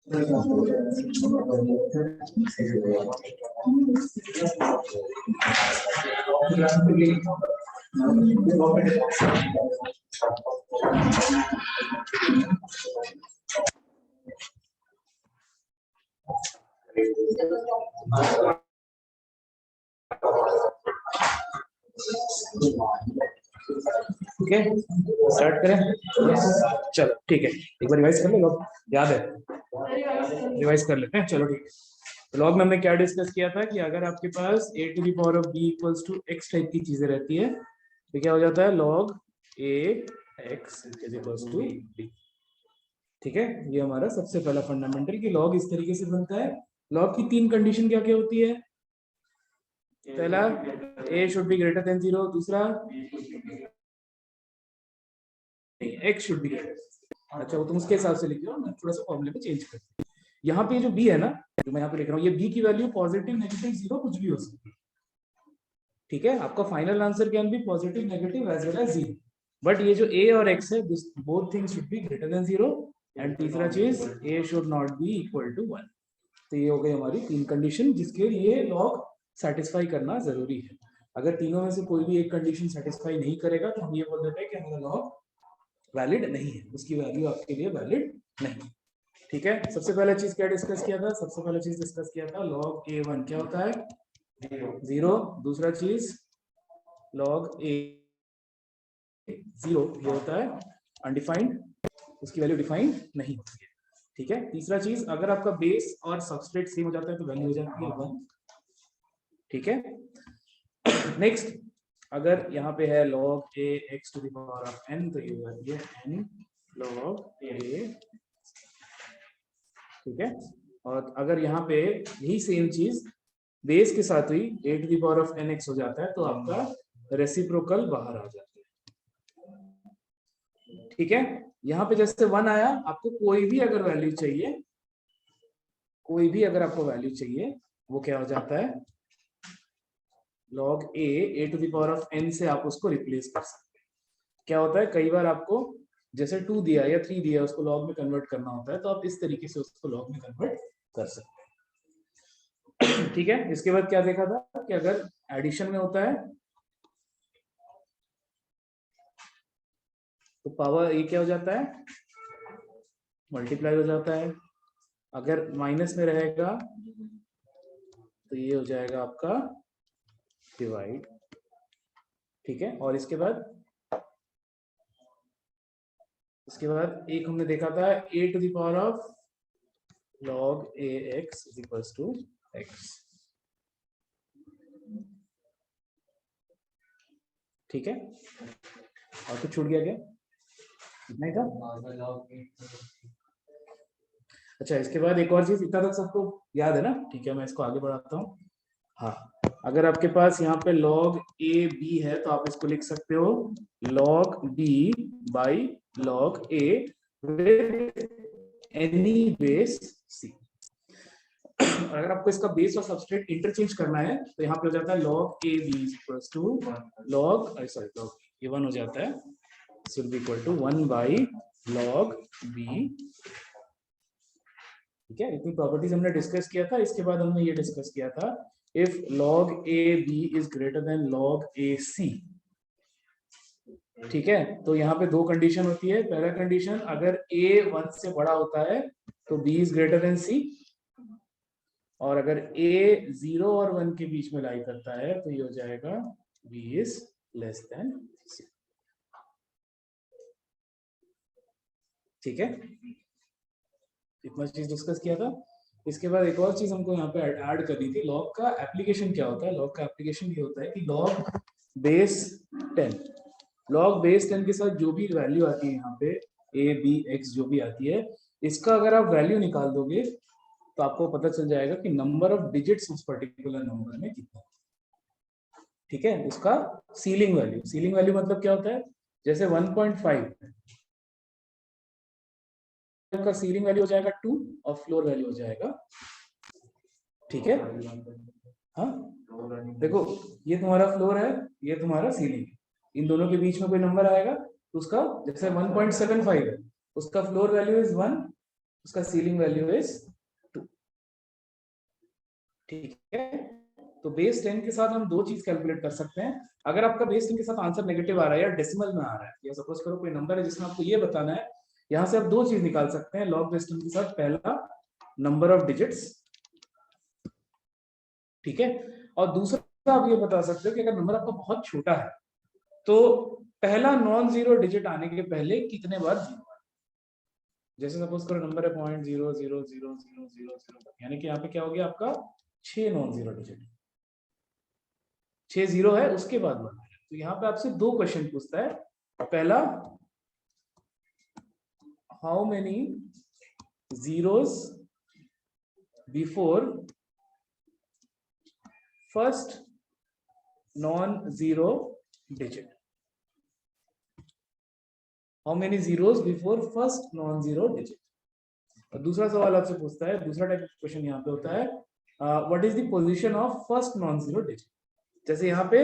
ठीक है, स्टार्ट करें। चलो ठीक है, एक बार रिवाइज कर लो, लॉग याद है, रिवाइज कर लेते हैं। चलो ठीक है, तो लॉग में हमने क्या डिस्कस किया था कि अगर आपके पास a to the power of b equals to x type की चीजें रहती है तो क्या हो जाता है, log a x is equals to b। ठीक है, ये हमारा सबसे पहला फंडामेंटल कि लॉग इस तरीके से बनता है। लॉग की तीन कंडीशन क्या क्या होती है? पहला a should be greater than 0, दूसरा x शुड बी ग्रेटर। अच्छा, वो तुम उसके हिसाब से लिख लो, मैं थोड़ा सा फॉर्मूले में चेंज करते हैं। यहाँ पे जो b है ना, जो मैं यहाँ पे लिख रहा हूँ, ये b की वैल्यू पॉजिटिव नेगेटिव जीरो कुछ भी हो सकती है। ठीक है, आपका final answer can be positive negative as well as zero, but ये जो a और x है, this both things should be greater than zero, and तीसरा चीज a should not be equal to 1। तो ये हो गई हमारी तीन कंडीशन जिसके लिए लॉग सेटिस्फाई करना जरूरी है। अगर तीनों में से कोई भी एक कंडीशन सेटिस्फाई नहीं करेगा तो हम ये बोल देते हैं कि हमारा लॉग वैलिड नहीं है, उसकी वैल्यू आपके लिए वैलिड नहीं। ठीक है, सबसे पहला चीज क्या डिस्कस किया था? सबसे पहला चीज डिस्कस किया था लॉग a1 क्या होता है? जीरो। दूसरा चीज लॉग a जीरो ये होता है अनडिफाइंड, उसकी वैल्यू डिफाइंड नहीं होती है। ठीक है, तीसरा चीज अगर आपका बेस और सबस्ट्रेट सेम हो जाता है तो वैल्यू हो जाती है 1। ठीक है, नेक्स्ट अगर यहाँ पे है log a x to the power of n तो ये n log a। ठीक है, और अगर यहाँ पे यही सेम चीज बेस के साथ हुई a to the power of n x हो जाता है तो आपका रेसिप्रोकल बाहर आ जाता है। ठीक है, यहाँ पे जैसे 1 आया, आपको कोई भी अगर वैल्यू चाहिए, कोई भी अगर आपको वैल्यू चाहिए, वो क्या हो जाता है, log a to the power of n से आप उसको रिप्लेस कर सकते हैं। क्या होता है, कई बार आपको जैसे 2 दिया या 3 दिया, उसको log में कन्वर्ट करना होता है, तो आप इस तरीके से उसको log में कन्वर्ट कर सकते हैं। ठीक है, इसके बाद क्या देखा था कि अगर एडिशन में होता है तो पावर ये क्या हो जाता है, मल्टीप्लाई हो जाता है। अगर माइनस में रहेगा तो ये हो जाएगा आपका डिवाइड। ठीक है, और इसके बाद एक हमने देखा था a to the power of log ax is equals to x। ठीक है, और कुछ छूट गया क्या? इतना ही था। अच्छा, इसके बाद एक और चीज, इतना तक सबको याद है ना? ठीक है, मैं इसको आगे बढ़ाता हूँ। हाँ, अगर आपके पास यहाँ पे log a b है तो आप इसको लिख सकते हो log b by log a with any base c। अगर आपको इसका बेस और सबस्ट्रेट इंटरचेंज करना है तो यहाँ पे हो जाता है log a b equals to log a 1 हो जाता है, this will be equal to 1 by log b। ठीक है, इतनी प्रॉपर्टीज हमने डिस्कस किया था। इसके बाद हमने ये डिस्कस किया था if log a b is greater than log a c। ठीक है, तो यहाँ पे दो कंडीशन होती है। पहला कंडीशन, अगर a 1 से बड़ा होता है तो b is greater than c, और अगर a 0 और 1 के बीच में लाई करता है तो ये हो जाएगा b is less than c। ठीक है, इतना चीज डिस्कस किया था। इसके बाद एक और चीज हमको यहाँ पे ऐड करनी थी, लॉग का एप्लीकेशन क्या होता है। लॉग का एप्लीकेशन ये होता है कि लॉग बेस 10, लॉग बेस 10 के साथ जो भी वैल्यू आती है यहाँ पे a b x जो भी आती है, इसका अगर आप वैल्यू निकाल दोगे तो आपको पता चल जाएगा कि नंबर ऑफ डिजिट्स उस पर्टिकुलर नंबर में कितना। ठीक है, उसका सीलिंग वैल्यू, सीलिंग वैल्यू मतलब क्या होता है, जैसे 1.5 का सीलिंग वैल्यू हो जाएगा 2 और फ्लोर वैल्यू हो जाएगा। ठीक है, हाँ देखो, ये तुम्हारा फ्लोर है, ये तुम्हारा सीलिंग है, इन दोनों के बीच में कोई नंबर आएगा तो उसका, जैसे 1.75 है, उसका फ्लोर वैल्यू इज 1 उसका सीलिंग वैल्यू इज 2। ठीक है, तो बेस 10 के साथ हम दो चीज कैलकुलेट कर सकते हैं। अगर आपका बेस 10 के साथ आंसर नेगेटिव आ रहा है या डेसिमल में आ रहा है, या सपोज करो कोई नंबर है जिसमें आपको ये बताना है, यहां से आप दो चीज निकाल सकते हैं लॉग बेस 10 के साथ। पहला, नंबर ऑफ डिजिट्स, ठीक है, और दूसरा आप ये बता सकते हो कि अगर नंबर आपका बहुत छोटा है तो पहला नॉन जीरो डिजिट आने के पहले कितने बार जीरो। जैसे सपोज करो नंबर है 0.00000, यानी कि यहाँ पे क्या हो गया आपका 6 नॉन जीरो डिजिट, 6 जीरो है उसके बाद 1। तो यहाँ पे आपसे दो क्वेश्चन पूछता है। पहला, how many zeros before first non-zero digit, how many zeros before first non-zero digit। और दूसरा सवाल आपसे पूछता है, दूसरा टाइप ऑफ क्वेश्चन यहाँ पे होता है, what is the position of first non zero digit. जैसे यहाँ पे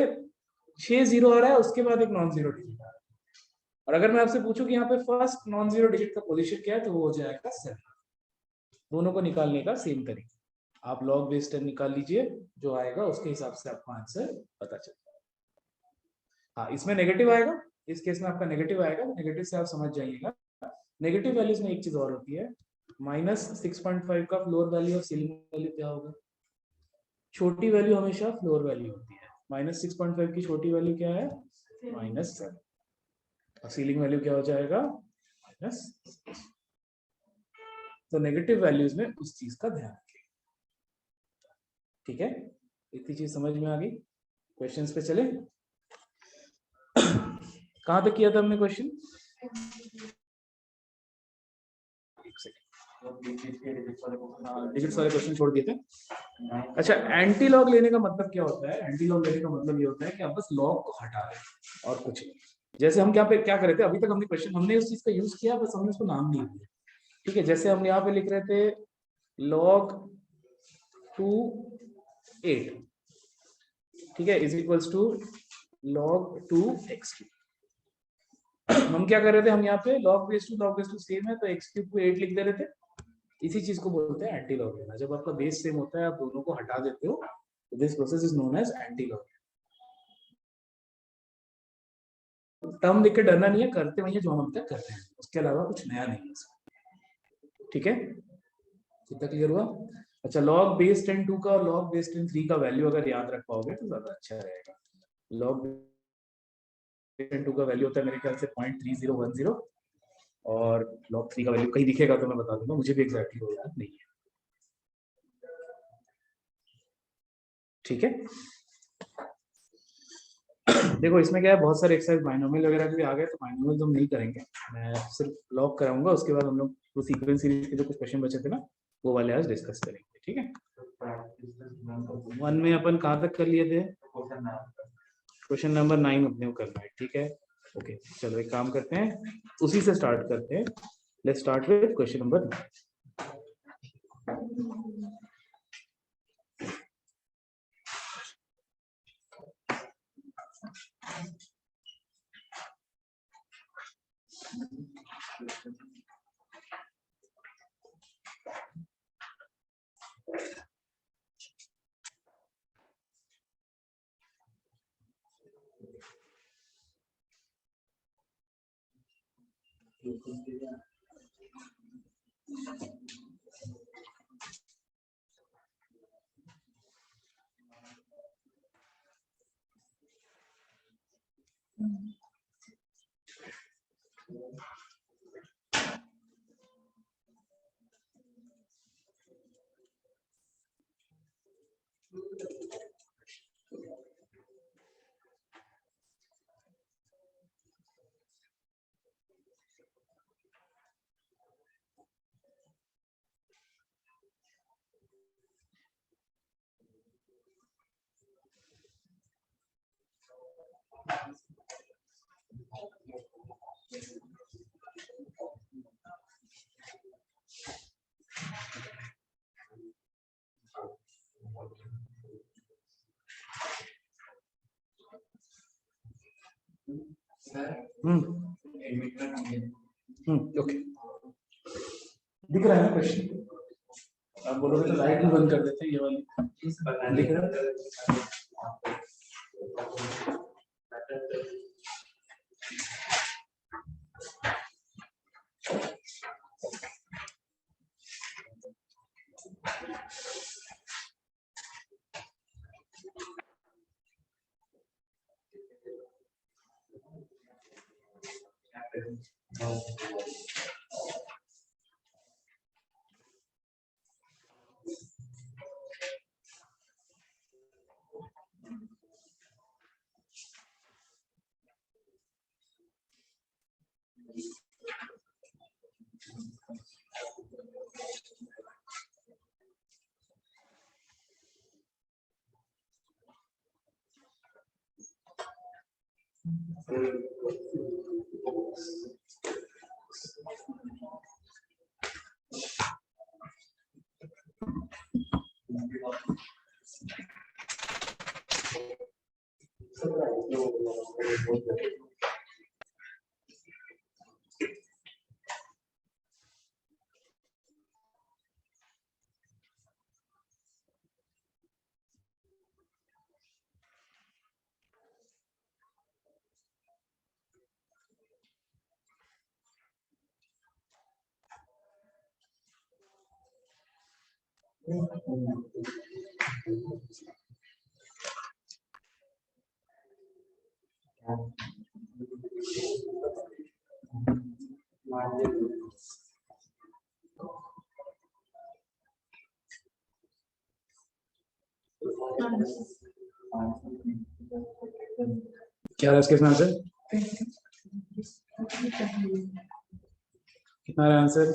6 जीरो आ रहा है, उसके बाद एक नॉन जीरो डिजिट आ रहा है, और अगर मैं आपसे पूछूं कि यहाँ पे फर्स्ट नॉन जीरो डिजिट का पोजीशन क्या है, तो वो हो जाएगा 7। दोनों को निकालने का सेम तरीका, आप लॉग बेस 10 निकाल लीजिए, जो आएगा उसके हिसाब से आपको आंसर पता चलता है। हाँ, इसमें नेगेटिव आएगा, इस केस में आपका नेगेटिव आएगा, नेगेटिव से आप समझ जाइएगा। नेगेटिव वैल्यूज में एक चीज और होती है, -6.5 का फ्लोर वैल्यू और सीलिंग वैल्यू क्या होगा। छोटी वैल्यू हमेशा फ्लोर वैल्यू होती है, -6.5 की छोटी वैल्यू क्या है, -7, और सीलिंग वैल्यू क्या हो जाएगा, -6। तो नेगेटिव वैल्यूज में उस चीज का ध्यान रखें। ठीक है, इतनी चीज समझ में आ गई। क्वेश्चंस पे चले, कहां तक किया था हमने क्वेश्चन, डिजिट्स वाले क्वेश्चन छोड़ दिए थे। अच्छा, एंटी लॉग लेने का मतलब क्या होता है, एंटी लॉग लेने का मतलब ये होता है कि आप बस लॉग को हटा दें और कुछ नहीं। जैसे हम क्या पे क्या कर रहे थे, अभी तक हमने क्वेश्चन, हमने उस चीज का यूज किया, बस हमने उसको नाम नहीं दिया। ठीक है, जैसे हम यहाँ पे लिख रहे थे log 2 8, ठीक है, is equals to log 2 x3। हम क्या कर रहे थे, हम यहाँ पे log बेस टू सेम है तो x3 को 8 लिख दे रहे थे। इसी चीज को बोलते हैं एंटी लॉग लेना। जब आपका बेस सेम होता है, आप दोनों को हटा देते हो, this process is known as anti log. Term देख के डरना नहीं है, करते वही है जो हम अभी तक कर रहे हैं, उसके अलावा कुछ नया नहीं है। ठीक है, कितना क्लियर हुआ। अच्छा, log बेस 10 2 का और log बेस 10 3 का वैल्यू अगर याद रख पाओगे तो ज्यादा अच्छा रहेगा। log बेस 10 2 का वैल्यू होता है मेरे ख्याल से 0.3010, और log 3 का वैल्यू कहीं दिखेगा तो मैं बता दूंगा, मुझे भी एग्जैक्टली वो याद नहीं है। ठीक है, देखो इसमें क्या है, बहुत सारे एक्सरसाइज बाइनोमियल वगैरह भी आ गए, तो बाइनोमियल तो हम नहीं करेंगे, मैं सिर्फ लॉग कराऊंगा। उसके बाद हम लोग वो सीक्वेंस सीरीज के जो कुछ क्वेश्चन बचे थे ना, वो वाले आज डिस्कस करेंगे। ठीक है, 1 में अपन कहाँ तक कर लिए थे, क्वेश्चन नंबर 9 अपने को करना है। ठीक है, ओके, चलो एक काम करते हैं, उसी से स्टार्ट करते हैं। Let's start with question number 9। Okay, दिख रहा है ना आप बोलोगे तो लाइट भी बंद कर देते हैं ये वाली, दिख रहा है? क्या है इसके आंसर? कितना है आंसर?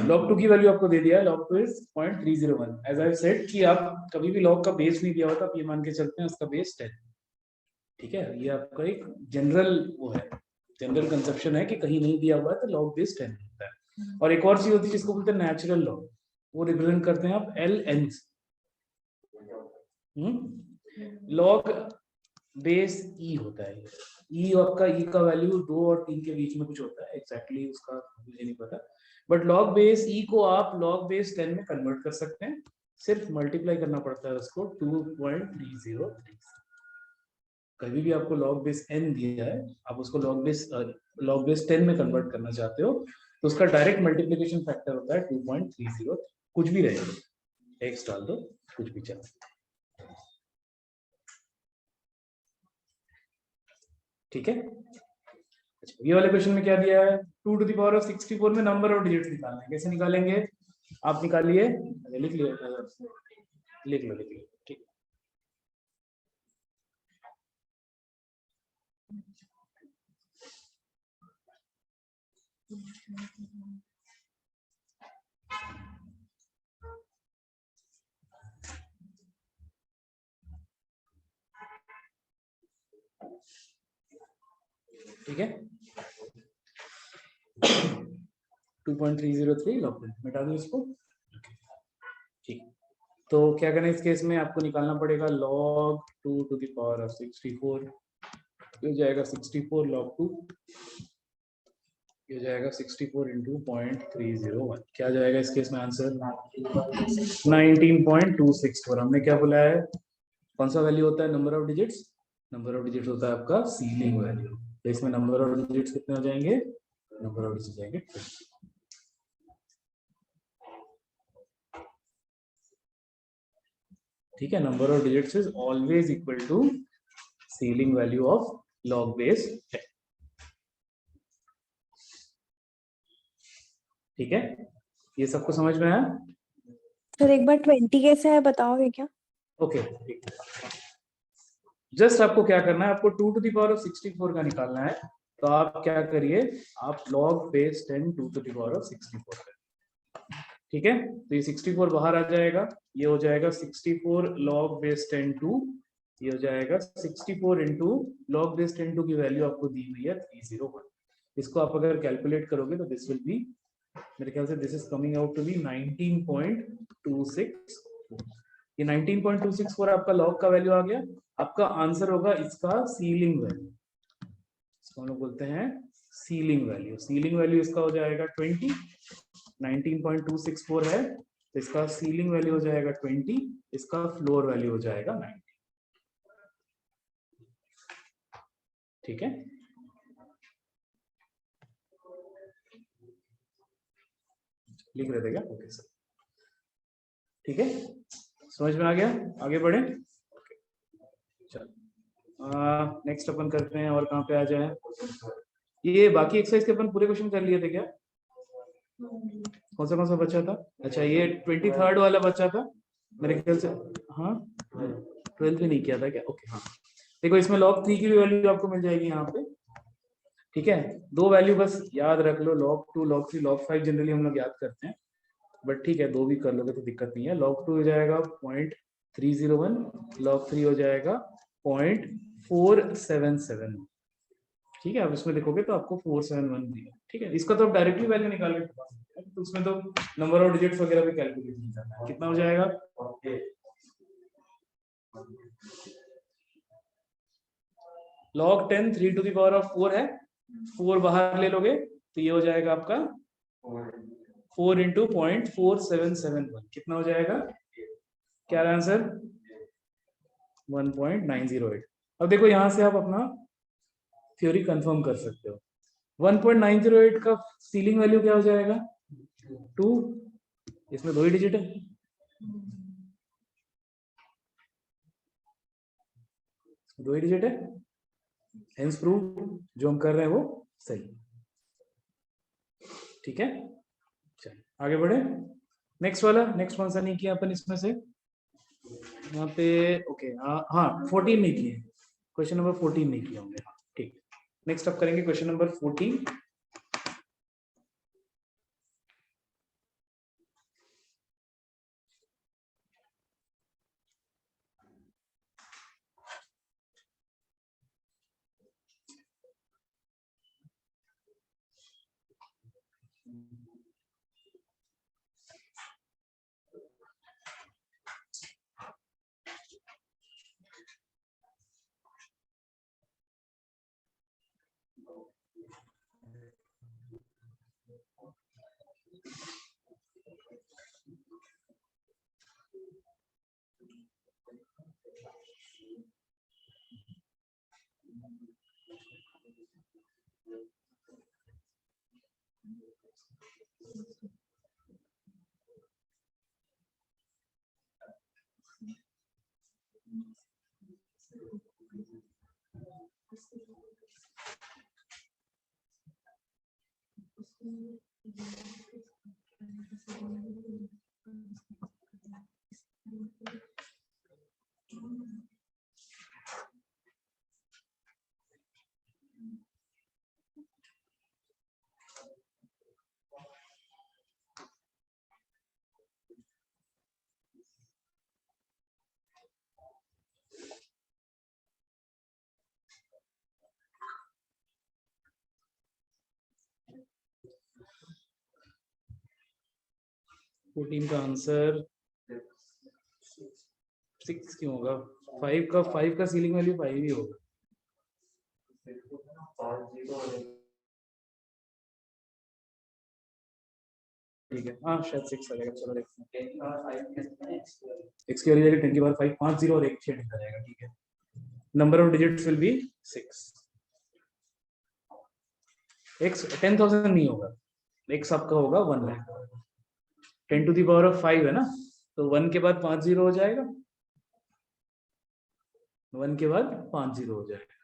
log 2 की वैल्यू आपको दे दिया है, log 2 is 0.301। As I said कि आप कभी भी log का बेस नहीं दिया होता, आप ये मान के चलते हैं उसका बेस 10। ठीक है, ये आपका एक जनरल वो है, जनरल कंसेप्शन है कि कहीं नहीं दिया हुआ है तो log बेस 10 होता है। और एक और चीज होती है जिसको बोलते हैं नेचुरल log, वो रिप्रेजेंट करते हैं आप ln। log बेस e होता है, e आपका e का वैल्यू 2 और 3 के बीच में कुछ होता है, एग्जैक्टली उसका मुझे नहीं पता, बट log बेस e को आप log बेस 10 में कन्वर्ट कर सकते हैं, सिर्फ मल्टीप्लाई करना पड़ता है उसको 2.303। कभी भी आपको log बेस n दिया है, आप उसको log बेस 10 में कन्वर्ट करना चाहते हो तो उसका डायरेक्ट मल्टीप्लिकेशन फैक्टर होता है 2.30। कुछ भी रहेगा, x डाल दो, कुछ भी चलेगा। ठीक है, अच्छा ये वाले क्वेश्चन में क्या दिया है? 2 टू द पावर ऑफ 64 में नंबर ऑफ डिजिट्स निकालना है। कैसे निकालेंगे? आप निकालिए, लिख लो लिख लो। ठीक, ठीक है 2.303 लॉग मिटा दो इसको। ठीक, तो क्या करना है इस केस में? आपको निकालना पड़ेगा log 2 to the power of 64, ये हो जाएगा 64 log 2, ये हो जाएगा 64 इंटू 0.301। क्या जाएगा इस केस में आंसर? 19.264। हमने क्या बोला है? कौन सा वैल्यू होता है number of digits? Number of digits होता है आपका सीलिंग वैल्यू। तो इसमें नंबर ऑफ डिजिट्स कितने हो जाएंगे? नंबर ऑफ डिजिट्स जाएंगे 20। ठीक है, number of digits is always equal to ceiling value of log base 10। ठीक है, ये सबको समझ में आया? सर एक बार 20 कैसे है बताओगे क्या? ओके, जस्ट आपको क्या करना है, आपको 2 टू द पावर ऑफ 64 का निकालना है। तो आप क्या करिए, आप log base 10 2 to the power of 64 करिए। ठीक है, तो ये 64 बाहर आ जाएगा, ये हो जाएगा 64 log बेस 10 2, ये हो जाएगा 64 इंटू log बेस 10 2 की वैल्यू आपको दी हुई है 301। इसको आप अगर कैलकुलेट करोगे तो दिस विल बी, मेरे ख्याल से this is coming out to be 19.26। ये 19.264 आपका लॉग का वैल्यू आ गया। आपका आंसर होगा इसका सीलिंग वैल्यू, इसको हम लोग बोलते हैं सीलिंग वैल्यू। सीलिंग वैल्यू इसका हो जाएगा 20, 19.264 है तो इसका सीलिंग वैल्यू हो जाएगा 20, इसका फ्लोर वैल्यू हो जाएगा 90। ठीक है, लिख रहे थे क्या? ओके सर, ठीक है, समझ में आ गया? आगे बढ़े, चलो नेक्स्ट अपन करते हैं। और कहाँ पे आ जाए? ये बाकी एक्सरसाइज के अपन पूरे क्वेश्चन कर लिए थे क्या? कौन सा बचा था? अच्छा ये 23rd वाला बचा था मेरे ख्याल से। हाँ 12th भी नहीं किया था क्या? ओके हाँ, देखो इसमें log 3 की भी वैल्यू आपको मिल जाएगी यहाँ पे। ठीक है, दो वैल्यू बस याद रख लो, log 2 log 3 log 5 जनरली हम लोग याद करते हैं, बट ठीक है दो भी कर लोगे तो दिक्कत नहीं है। log 2 हो जाएगा 0.301, log 3 हो जाएगा 0.477। ठीक है, अब इसमें देखोगे तो आपको 471 दिया। ठीक है, इसका तो आप डायरेक्टली वैल्यू निकाल के बता सकते हैं, तो उसमें तो नंबर ऑफ डिजिट्स वगैरह भी कैलकुलेट नहीं करना है। कितना हो जाएगा? log 10 3 to the power of 4 है, 4 बाहर ले लोगे तो ये हो जाएगा आपका 4 इंटू 0.4771। कितना हो जाएगा? क्या आंसर? 1.908। अब देखो यहां से आप अपना थ्योरी कंफर्म कर सकते हो। 1.908 का सीलिंग वैल्यू क्या हो जाएगा? 2, इसमें 2 ही डिजिट है, हेंस प्रूव जो हम कर रहे हैं वो सही। ठीक है, चलिए आगे बढ़े। नेक्स्ट वाला, नेक्स्ट कौन सा नहीं किया अपन इसमें से? यहाँ पे ओके हाँ 14 नहीं किए, क्वेश्चन नंबर 14 नहीं किया होंगे। हाँ ठीक, नेक्स्ट अब करेंगे क्वेश्चन नंबर 14। फोर्टीन का आंसर 6 क्यों होगा? 5 का सीलिंग वैल्यू 5 ही होगा। ठीक है, हाँ शायद 6 आ जाएगा। चलो देखते हैं, x की वैल्यू 10 की पावर 5, 5 0 और 1 6 आ जाएगा। ठीक है, number of digits will be 6। x 10,000 नहीं होगा, x आपका होगा 1 lakh. 10 to the power of 5 है ना, तो 1 के बाद 5 0 हो जाएगा, 1 के बाद 5 0 हो जाएगा।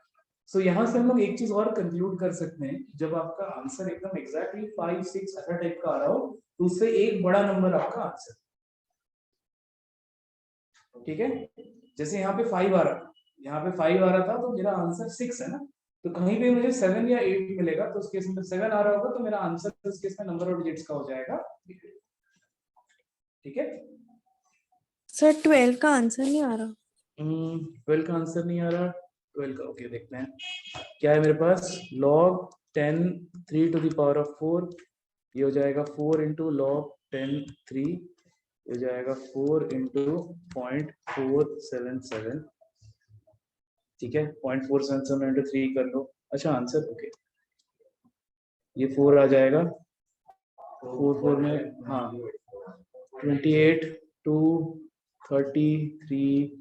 सो यहाँ से हम लोग एक चीज और कंक्लूड कर सकते हैं, जब आपका आंसर एकदम एग्जैक्टली 5 6 ऐसा टाइप का आ रहा हो तो उससे एक बड़ा नंबर आपका आंसर। ठीक है, जैसे यहाँ पे 5 आ रहा, यहाँ पे 5 आ रहा था तो मेरा आंसर 6 है ना, तो कहीं पे मुझे 7 या 8 मिलेगा तो उस केस में 7 आ रहा होगा तो मेरा आंसर उस केस में नंबर ऑफ डिजिट्स का हो जाएगा। ठीक है सर 12 का आंसर नहीं आ रहा। 12 का आंसर नहीं आ रहा, 12 का ओके देखते हैं क्या है मेरे पास। log 10 3 to the power of 4, ये हो जाएगा 4 into log 10 3, हो जाएगा 4 इंटू 0.477, ठीक है, 0.477 इंटू 3 कर लो। अच्छा आंसर ओके, ये 4 आ जाएगा, 4 में हाँ 28 2 33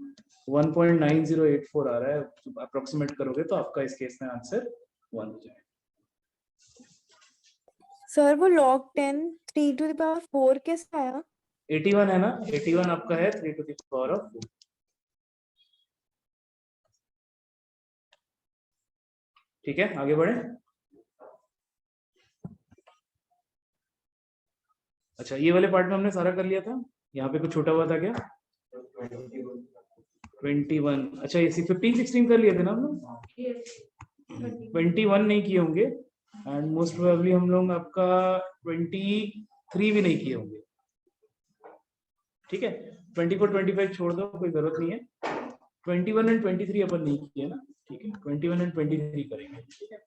1.9084 आ रहा है, अप्रोक्सीमेट करोगे तो आपका इस केस में आंसर 1 हो जाएगा। सर वो log 10 3 to the power 4 कैसे आया? 81 है ना, 81 आपका है 3 to the power of 4। ठीक है आगे बढ़े। अच्छा ये वाले पार्ट में हमने सारा कर लिया था, यहाँ पे कुछ छोटा हुआ था क्या? 21, अच्छा ये 15 16 कर लिए थे ना हम लोग, 21 नहीं किए होंगे, एंड मोस्ट प्रोबेबली हम लोग आपका 23 भी नहीं किए होंगे। ठीक है 24 25 छोड़ दो, कोई जरूरत नहीं है। 21 एंड 23 अपन नहीं किए ना, ठीक है 21 एंड 23 करेंगे। ठीक है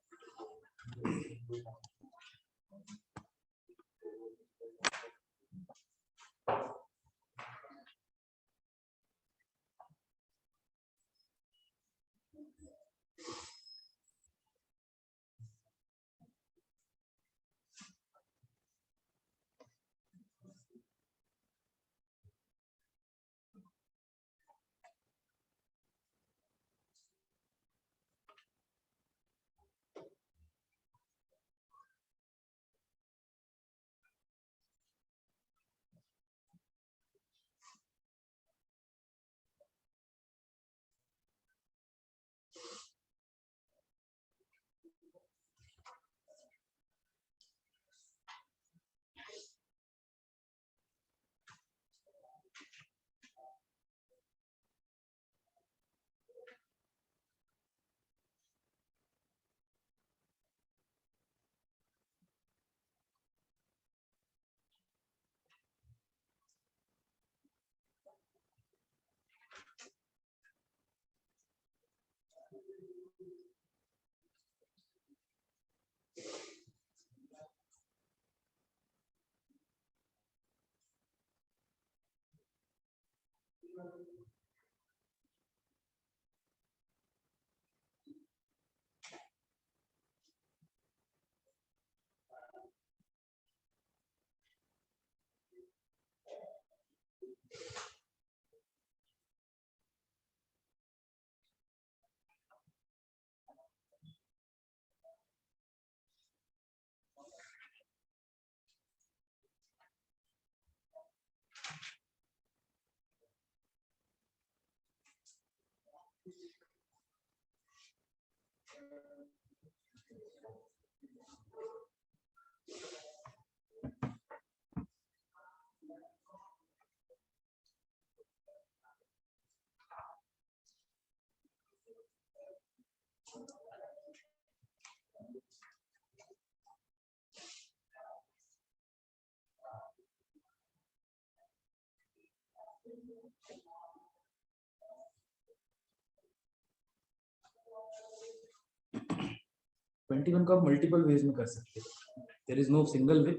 21 को आप मल्टीपल वेज में कर सकते हो, there is no single way,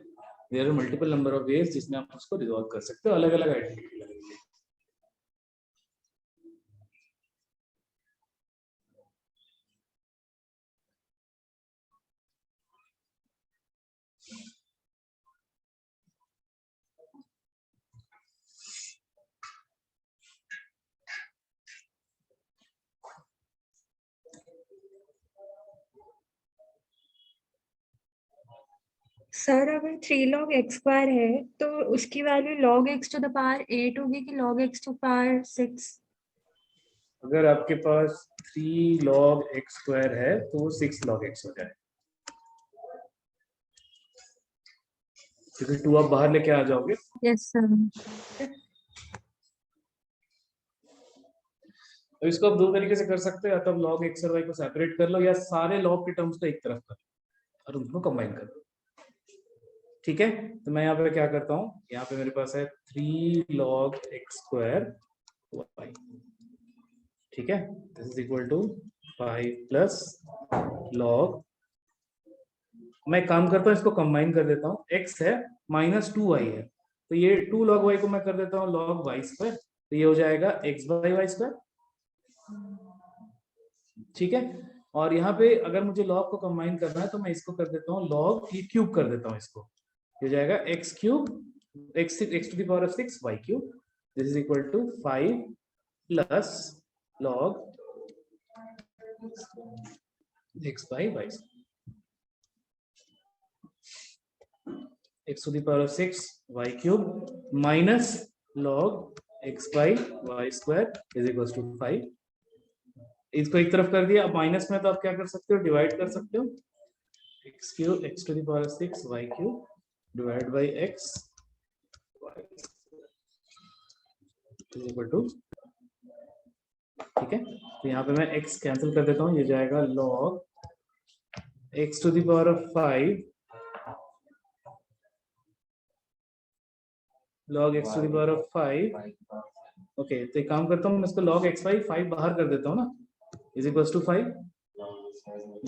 there are multiple number of ways जिसमें आप उसको रिजॉल्व कर सकते हो, अलग अलग आइडेंटिटी लगेगी। सर अगर 3 log x² है तो उसकी वैल्यू log x⁴ होगी कि log x⁴ 6? अगर आपके पास 3 log x² है तो 6 log x हो जाए, क्योंकि 2 आप बाहर लेके आ जाओगे। Yes sir. तो इसको आप दो तरीके से कर सकते हो, या तो आप log x और y को सेपरेट कर लो, या सारे log के टर्म्स को एक तरफ कर लो और उनको कंबाइन कर लो। ठीक है तो मैं यहाँ पे क्या करता हूँ, यहाँ पे मेरे पास है 3 log x² y, ठीक है, this is equal to 5 plus log, मैं काम करता हूँ इसको कंबाइन कर देता हूँ, x है -2y है, तो ये 2 log y को मैं कर देता हूँ log y स्क्वायर, तो ये हो जाएगा x बाई वाई स्क्वायर। ठीक है, और यहाँ पे अगर मुझे log को कंबाइन करना है तो मैं इसको कर देता हूँ log ये क्यूब कर देता हूँ इसको, ये हो जाएगा x cube x to the power of 6 y cube, this is equal to 5 plus log x by y, x to the power of 6 y cube minus log x by y square is equals to 5। इसको एक तरफ कर दिया, अब minus में तो आप क्या कर सकते हो, डिवाइड कर सकते हो, x cube x to the power of 6 y cube divided by x y is equal to, ठीक है, तो यहाँ पे मैं x कैंसिल कर देता हूँ, ये जाएगा log x to the power of 5 log x to the power of 5। Okay, तो एक काम करता हूँ, मैं इसको log x by 5 बाहर कर देता हूँ ना, इज इक्वल्स टू 5,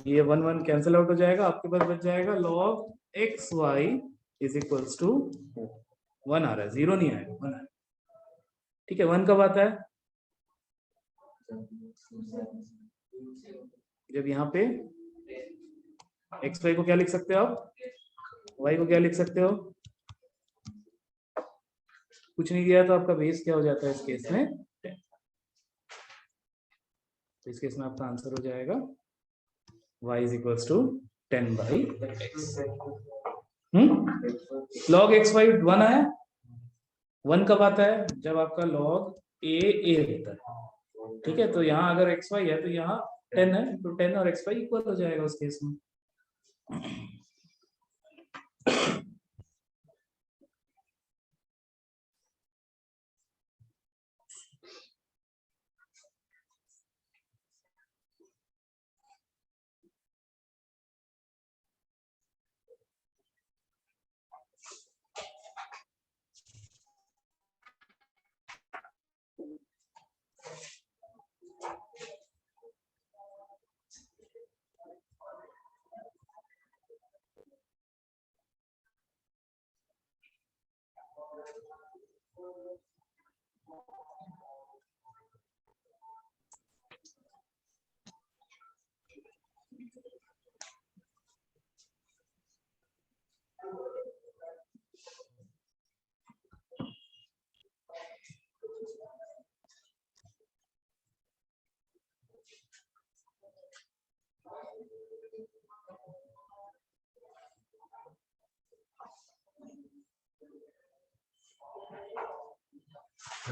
ये 1 1 कैंसिल आउट हो जाएगा, आपके पास बच जाएगा log x y is equals to 1 आ रहा है, 0 नहीं आएगा, 1 आएगा। ठीक है, 1 कब आता है, जब यहाँ पे x y को क्या लिख सकते हो आप, y को क्या लिख सकते हो, कुछ नहीं दिया तो आपका बेस क्या हो जाता है इस केस में 10। तो इस केस में आपका आंसर हो जाएगा y is equals to 10 by x। log x y 1 आया, 1 कब आता है, जब आपका log a होता है। ठीक है, तो यहाँ अगर x y है तो यहाँ 10 है, तो 10 और x y इक्वल हो जाएगा उस केस में।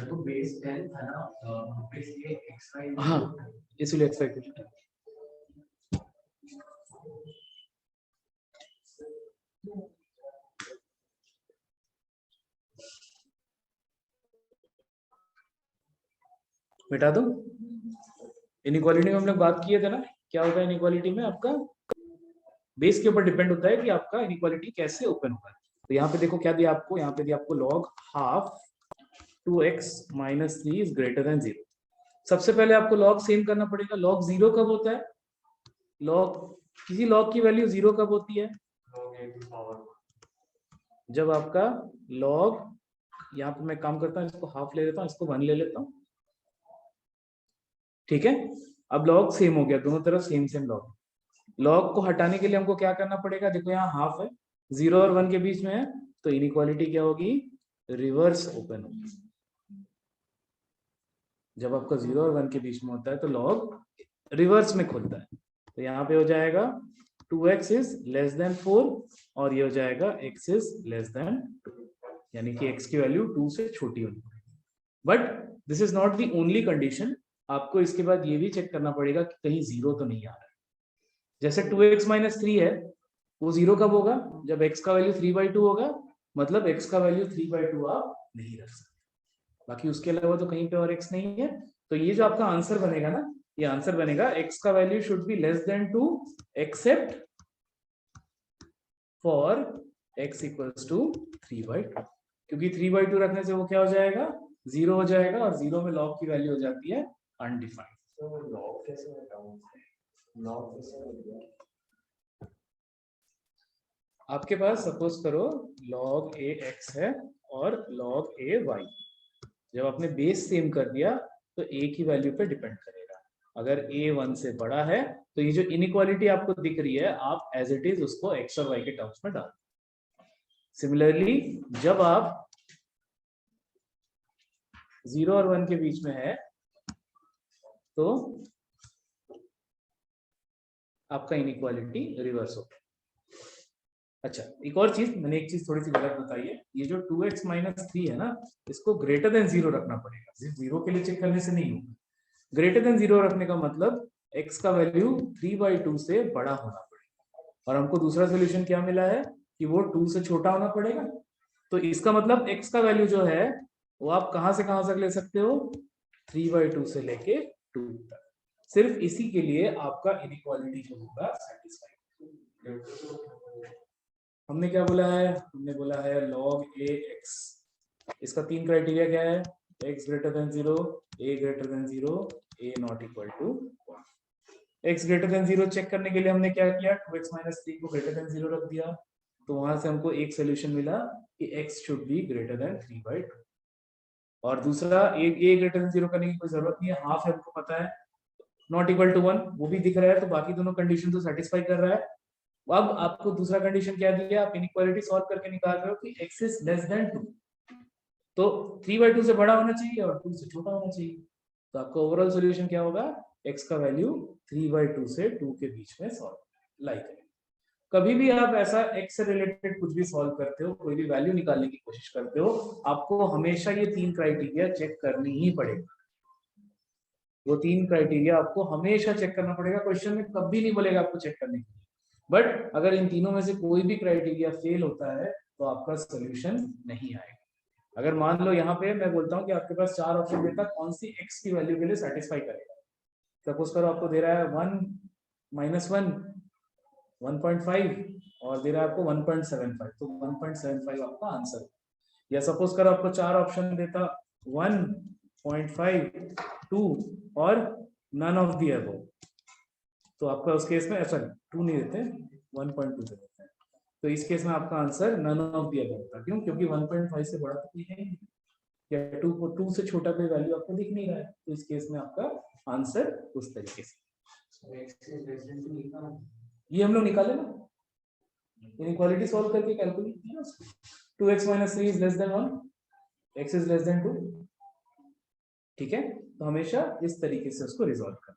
तो बेस 10 था ना, इसलिए एक्स वाई, हाँ इसलिए एक्साइटेड। मिटा दो, इनइक्वालिटी में हम लोग बात किए थे ना, क्या होता है इनइक्वालिटी में, आपका बेस के ऊपर डिपेंड होता है कि आपका इनइक्वालिटी कैसे ओपन होगा। तो यहाँ पे देखो क्या दिया आपको, यहाँ पे दिया आपको log half 2x minus 3 is greater than 0। सबसे पहले आपको log सेम करना पड़ेगा। log 0 कब होता है, log किसी log की वैल्यू 0 कब होती है, जब आपका log, यहाँ पे मैं काम करता हूँ, इसको हाफ ले लेता हूँ, इसको 1 ले लेता हूँ। ठीक है, अब log सेम हो गया, दोनों तरफ सेम सेम log। log को हटाने के लिए हमको क्या करना पड़ेगा, देखो यहाँ हाफ है, 0 और 1 के बीच में है, तो इनइक्वालिटी क्या होगी, रिवर्स ओपन होगी। जब आपका 0 और 1 के बीच में होता है तो log रिवर्स में खुलता है। तो यहाँ पे हो जाएगा 2x इज लेस देन 4 और ये हो जाएगा x इज लेस देन 2, यानी कि x की वैल्यू 2 से छोटी होनी पड़ेगी। But this is not the only condition, आपको इसके बाद ये भी चेक करना पड़ेगा कि कहीं 0 तो नहीं आ रहा है। जैसे 2x माइनस 3 है, वो 0 कब होगा, जब x का वैल्यू 3/2 होगा, मतलब x का वैल्यू 3/2 आप नहीं रख सकते, बाकी उसके अलावा तो कहीं पे और x नहीं है। तो ये जो आपका आंसर बनेगा ना, ये आंसर बनेगा x का value should be less than 2 except for x equals to 3/2, क्योंकि 3/2 रखने से वो क्या हो जाएगा, 0 हो जाएगा, और 0 में log की वैल्यू हो जाती है अनडिफाइंड। लॉग कैसे बताऊं, लॉग कैसे बताऊं, आपके पास सपोज करो log a x है और log a y। जब आपने बेस सेम कर दिया तो a की वैल्यू पे डिपेंड करेगा। अगर a 1 से बड़ा है तो ये जो इनइक्वालिटी आपको दिख रही है आप एज इट इज उसको x और y के टर्म्स में डाल। सिमिलरली जब आप 0 और 1 के बीच में है तो आपका इनइक्वालिटी रिवर्स होगा। अच्छा, एक और चीज, मैंने एक चीज थोड़ी सी गलत बताई है। ये जो 2x माइनस 3 है ना, इसको ग्रेटर देन 0 रखना पड़ेगा, सिर्फ 0 के लिए चेक करने से नहीं होगा। ग्रेटर देन 0 रखने का मतलब x का वैल्यू 3/2 से बड़ा होना पड़ेगा। और हमको दूसरा सोल्यूशन क्या मिला है कि वो 2 से छोटा होना पड़ेगा। तो इसका मतलब x का वैल्यू जो है वो आप कहां से कहां तक ले सकते हो, 3/2 से लेके 2 तक। सिर्फ इसी के लिए आपका इनइक्वालिटी जो होगा सेटिस्फाइड। हमने क्या बोला है, हमने बोला है log a x। इसका 3 क्राइटेरिया क्या है, x greater than 0, a greater than 0, a not equal to 1। x greater than 0 check करने के लिए हमने क्या किया, 2x माइनस 3 को ग्रेटर देन 0 रख दिया। तो वहां से हमको एक सोल्यूशन मिला कि x should be greater then 3/2। और दूसरा a ग्रेटर देन 0 करने की कोई जरूरत नहीं है, हाफ है हमको पता है, नॉट इक्वल टू 1 वो भी दिख रहा है। तो बाकी दोनों कंडीशन तो सेटिस्फाई कर रहा है। अब आपको दूसरा कंडीशन क्या दिया, आप इनइक्वालिटी सॉल्व करके निकाल रहे हो कि x इज लेस देन 2, तो 3/2 से बड़ा होना चाहिए और 2 से छोटा होना चाहिए। तो आपका ओवरऑल सॉल्यूशन क्या होगा, x का वैल्यू 3/2 से 2 के बीच में सॉल्व लाई करें। कभी भी आप ऐसा x से रिलेटेड कुछ भी सॉल्व करते हो, कोई भी वैल्यू निकालने की कोशिश करते हो, आपको हमेशा ये 3 क्राइटेरिया चेक करनी ही पड़ेगा। वो 3 क्राइटेरिया आपको हमेशा चेक करना पड़ेगा, क्वेश्चन में कभी नहीं बोलेगा आपको चेक करने के लिए। बट अगर इन तीनों में से कोई भी क्राइटेरिया फेल होता है तो आपका सोल्यूशन नहीं आएगा। अगर मान लो यहाँ पे मैं बोलता हूँ कि आपके पास 4 ऑप्शन देता, कौन सी x की वैल्यू के लिए सेटिस्फाई करेगा। सपोज करो आपको दे रहा है 1 -1 1.5 और दे रहा है आपको 1.75, तो 1.75 आपका आंसर। या सपोज करो आपको 4 ऑप्शन देता 1.5 2 और नन ऑफ द अबव, तो आपका उस केस में सॉरी 2 नहीं देते 1.2 देते हैं। तो इस केस में आपका answer none of the above था। क्यों, क्योंकि 1.5 से बड़ा तो कोई है नहीं, या 2 से छोटा कोई वैल्यू आपको दिख नहीं रहा है। तो इस केस में आपका आंसर उस तरीके से, ये हम लोग निकाले ना, इनइक्वालिटी सॉल्व करके कैलकुलेट किया उसको। 2x minus 3 is less than 1, x is less than 2। ठीक है, तो हमेशा इस तरीके से उसको रिजॉल्व करना।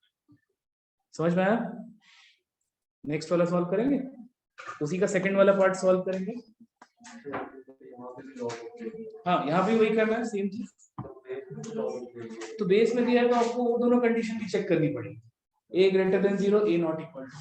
समझ में आया? नेक्स्ट वाला सॉल्व करेंगे, उसी का सेकंड वाला पार्ट सॉल्व करेंगे। हाँ, यहाँ भी वही करना है, सेम चीज। तो बेस में दिया है तो आपको वो दोनों कंडीशन भी चेक करनी पड़ेगी, a greater than 0, a not equal to.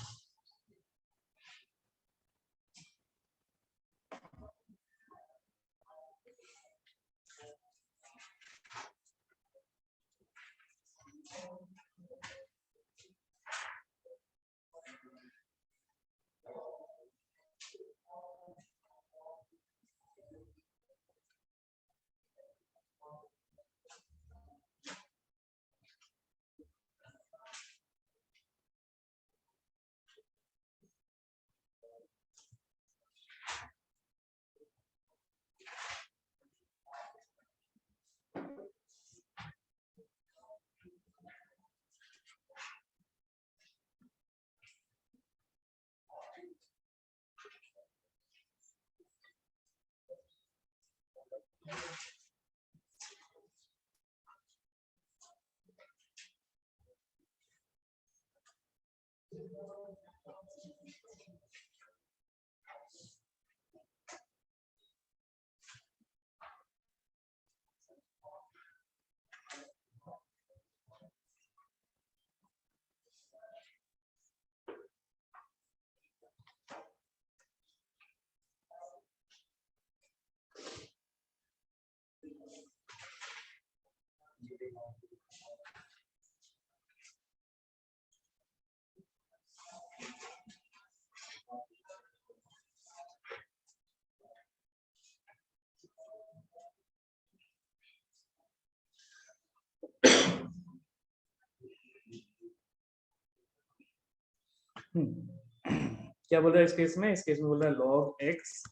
क्या बोल रहा है इस केस में? इस केस में बोल रहा है log x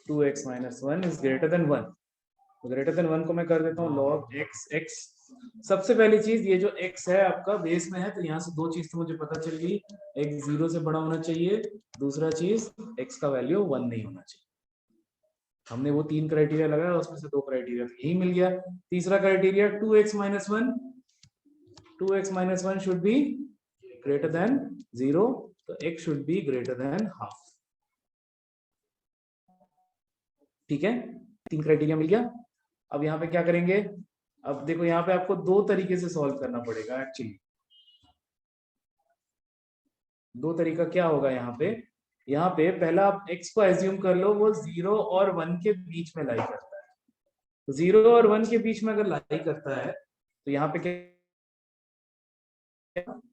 2x minus 1 is greater than 1। Greater than 1 को मैं कर देता हूँ log x x। सबसे पहली चीज ये जो x है आपका बेस में है, तो यहाँ से दो चीज तो मुझे पता चल गई, x 0 से बड़ा होना चाहिए, दूसरा चीज x का वैल्यू 1 नहीं होना चाहिए। हमने वो 3 क्राइटेरिया लगाया, उसमें से 2 क्राइटेरिया तो यही मिल गया। तीसरा criteria 2x minus 1, 2x minus 1 should be greater than 0, तो x should be greater than half. ठीक है, 3 क्राइटेरिया मिल गया। अब यहाँ पे क्या करेंगे, अब देखो यहाँ पे आपको दो तरीके से सॉल्व करना पड़ेगा एक्चुअली। दो तरीका क्या होगा यहाँ पे पहला आप x को एज्यूम कर लो वो 0 और 1 के बीच में लाई करता है। तो 0 और 1 के बीच में अगर लाई करता है तो यहाँ पे क्या,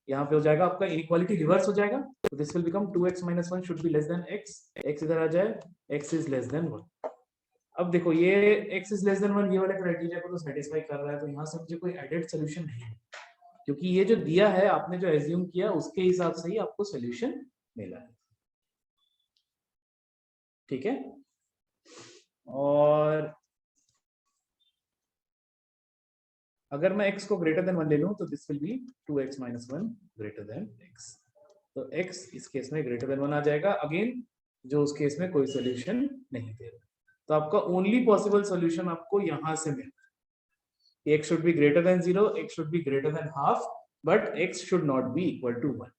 यहाँ पे हो जाएगा आपका इनइक्वालिटी रिवर्स हो जाएगा, तो this will become 2x minus 1 should be less then x इधर आ जाए, x इज लेस देन 1। अब देखो ये x इज लेस देन 1 ये वाले क्राइटेरिया को तो सेटिस्फाई कर रहा है, तो यहाँ से मुझे कोई एडेड सोल्यूशन नहीं है, क्योंकि ये जो दिया है आपने जो एज्यूम किया उसके हिसाब से ही आपको सोल्यूशन मिला है। ठीक है, और अगर मैं x को ग्रेटर देन 1 ले लूं तो this will B 2x minus 1 greater than x, तो x इस केस में ग्रेटर देन 1 आ जाएगा, अगेन जो उस केस में कोई सोल्यूशन नहीं दे रहा, तो आपका ओनली पॉसिबल सोल्यूशन आपको यहां से मिल रहा है। x should be greater than 0, x should be greater than half, but x should not be equal to 1।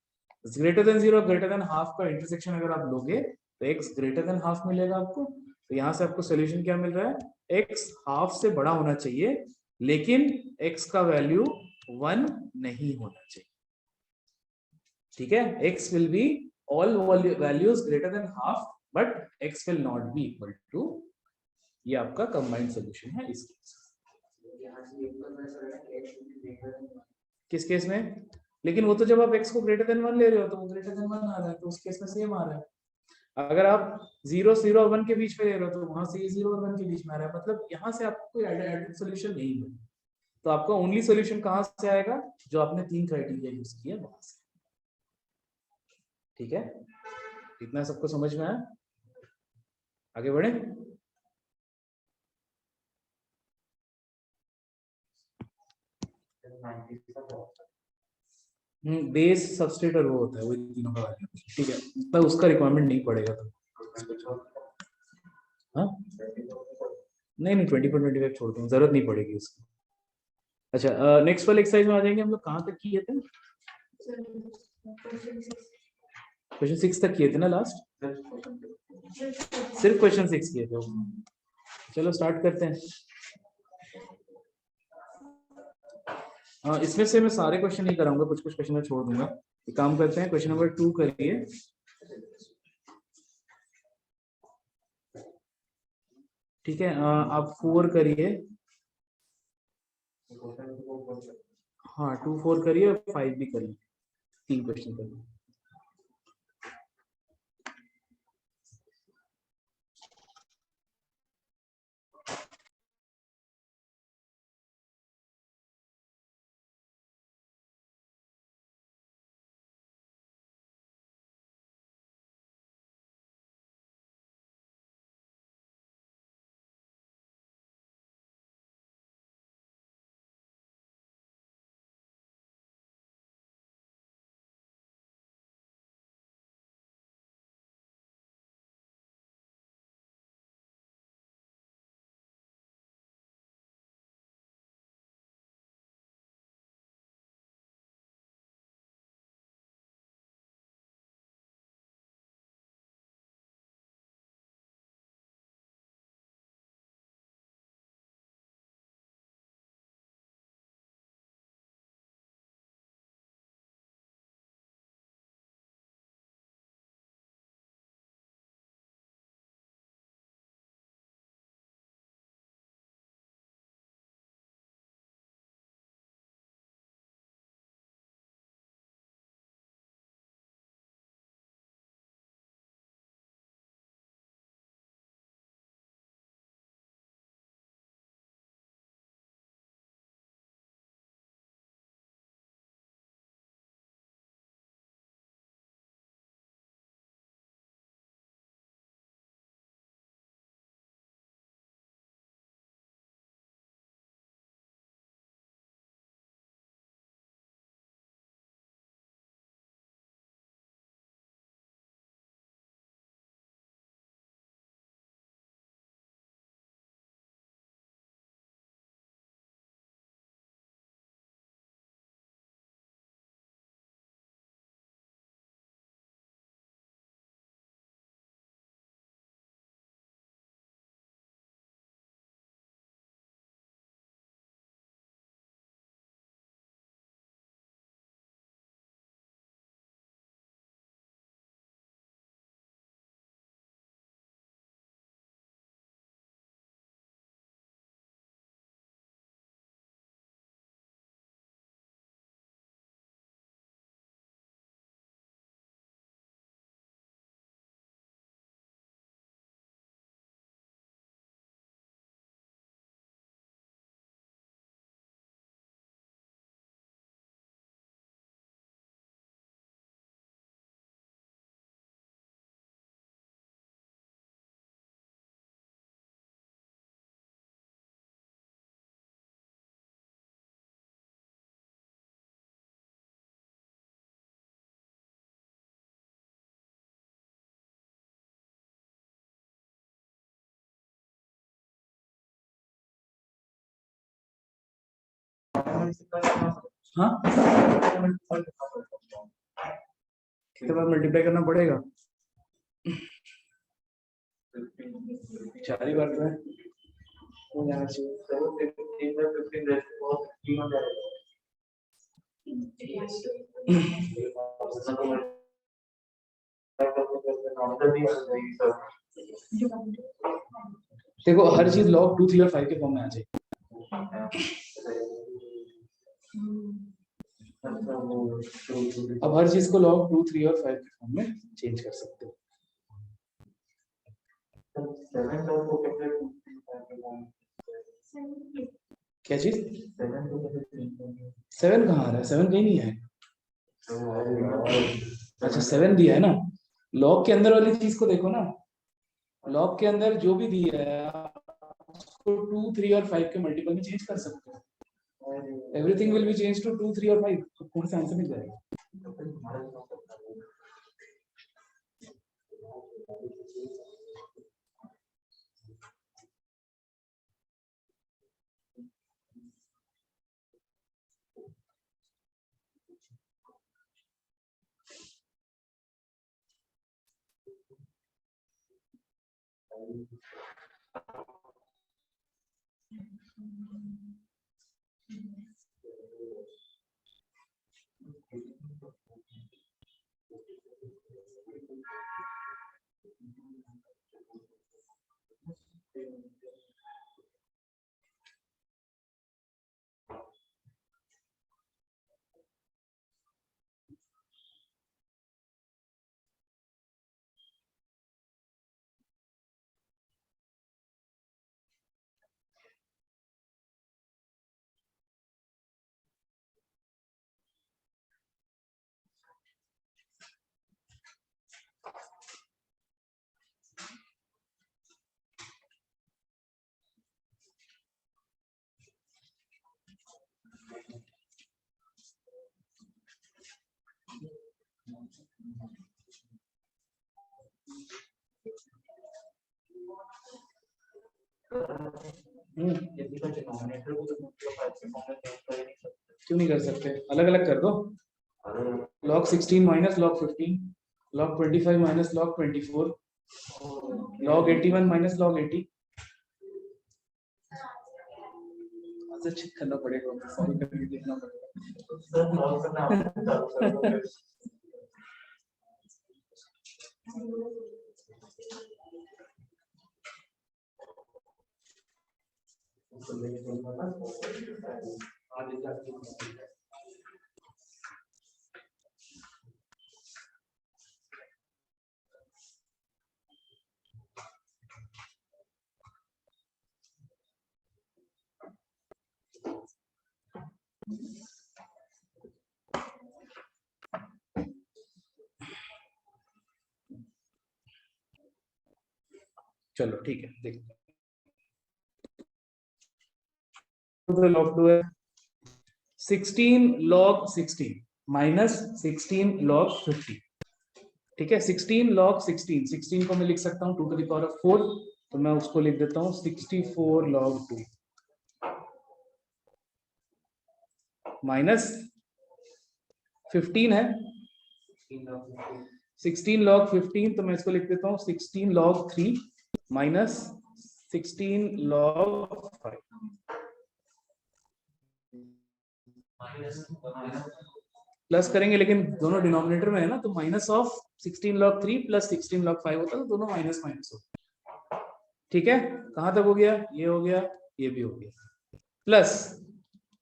Greater than 0 greater than half का इंटरसेक्शन अगर आप लोगे तो x ग्रेटर देन हाफ मिलेगा आपको, तो यहाँ से आपको सोल्यूशन क्या मिल रहा है, x हाफ से बड़ा होना चाहिए लेकिन x का वैल्यू 1 नहीं होना चाहिए। ठीक है, x will be all values greater than half but x will not be equal to, ये आपका कंबाइंड सोल्यूशन है इस केस। किस केस में, लेकिन वो तो जब आप x को ग्रेटर देन 1 ले रहे हो तो वो ग्रेटर देन 1 आ रहा है, तो उस केस में सेम आ रहा है। अगर आप 0 0 और 1 के बीच में ले रहे हो तो वहां से ये 0 और 1 के बीच में आ रहा है, मतलब यहाँ से आपको कोई एडेड सोल्यूशन नहीं मिलेगा, तो आपका ओनली सोल्यूशन कहां से आएगा, जो आपने 3 क्राइटेरिया यूज किया वहां से। ठीक है, इतना सबको समझ में आया, आगे बढ़े। बेस सबस्ट्रेट और वो होता है, वो तीनों का वैल्यू। ठीक है, पर उसका रिक्वायरमेंट नहीं पड़ेगा तो हाँ नहीं 24 25 छोड़ दूँ, जरूरत नहीं पड़ेगी उसकी। अच्छा नेक्स्ट वाले एक्सरसाइज में आ जाएंगे हम लोग, कहाँ तक किए थे, क्वेश्चन 6 तक किए थे ना लास्ट, सिर्फ क्वेश्चन 6 किए थे। चलो स्टार्ट करते हैं। इसमें से मैं सारे क्वेश्चन नहीं कराऊंगा, कुछ कुछ क्वेश्चन मैं छोड़ दूंगा। एक काम करते हैं, क्वेश्चन नंबर 2 करिए। ठीक है, आप 4 करिए। हाँ 2 4 करिए, 5 भी करिए, 3 क्वेश्चन करिए। हाँ इसके बाद मल्टीप्लाई करना पड़ेगा, 4 ही बार तो है तो यहाँ से देखो हर चीज log 2, 3 और 5 के फॉर्म में आ जाएगी। अब हर चीज को log 2, 3 और 5 के फॉर्म में चेंज कर सकते हो। क्या चीज 7 कहाँ आ रहा है? 7 कहीं नहीं है। अच्छा 7 दिया है ना, लॉग के अंदर वाली चीज को देखो ना, लॉग के अंदर जो भी दिया है उसको 2, 3 और 5 के मल्टीपल में चेंज कर सकते हो। Everything will be change to 2, 3 और 5, तो कौन सा आंसर मिल जाएगा? क्यों नहीं कर सकते? अलग अलग कर दो, log 16 minus log 15, log 25 minus log 24, log 81 minus log 80। Check करना पड़ेगा, सॉल्व करके देखना पड़ेगा। चलो ठीक है, देखते हैं। log 2 है 16 log 16 माइनस 16 log 50, ठीक है। 16 log 16, 16 को मैं लिख सकता हूँ 2 to the power of 4, तो मैं उसको लिख देता हूँ 64 log 2 माइनस 15 है 16 log 15, तो मैं इसको लिख देता हूँ 16 log 3 माइनस 16 log 5। प्लस करेंगे लेकिन दोनों डिनोमिनेटर में है ना, तो minus of 16 log 3 plus 16 log 5 होता है, तो दोनों माइनस माइनस होता है, ठीक है। कहां तक हो गया? ये हो गया, ये भी हो गया। प्लस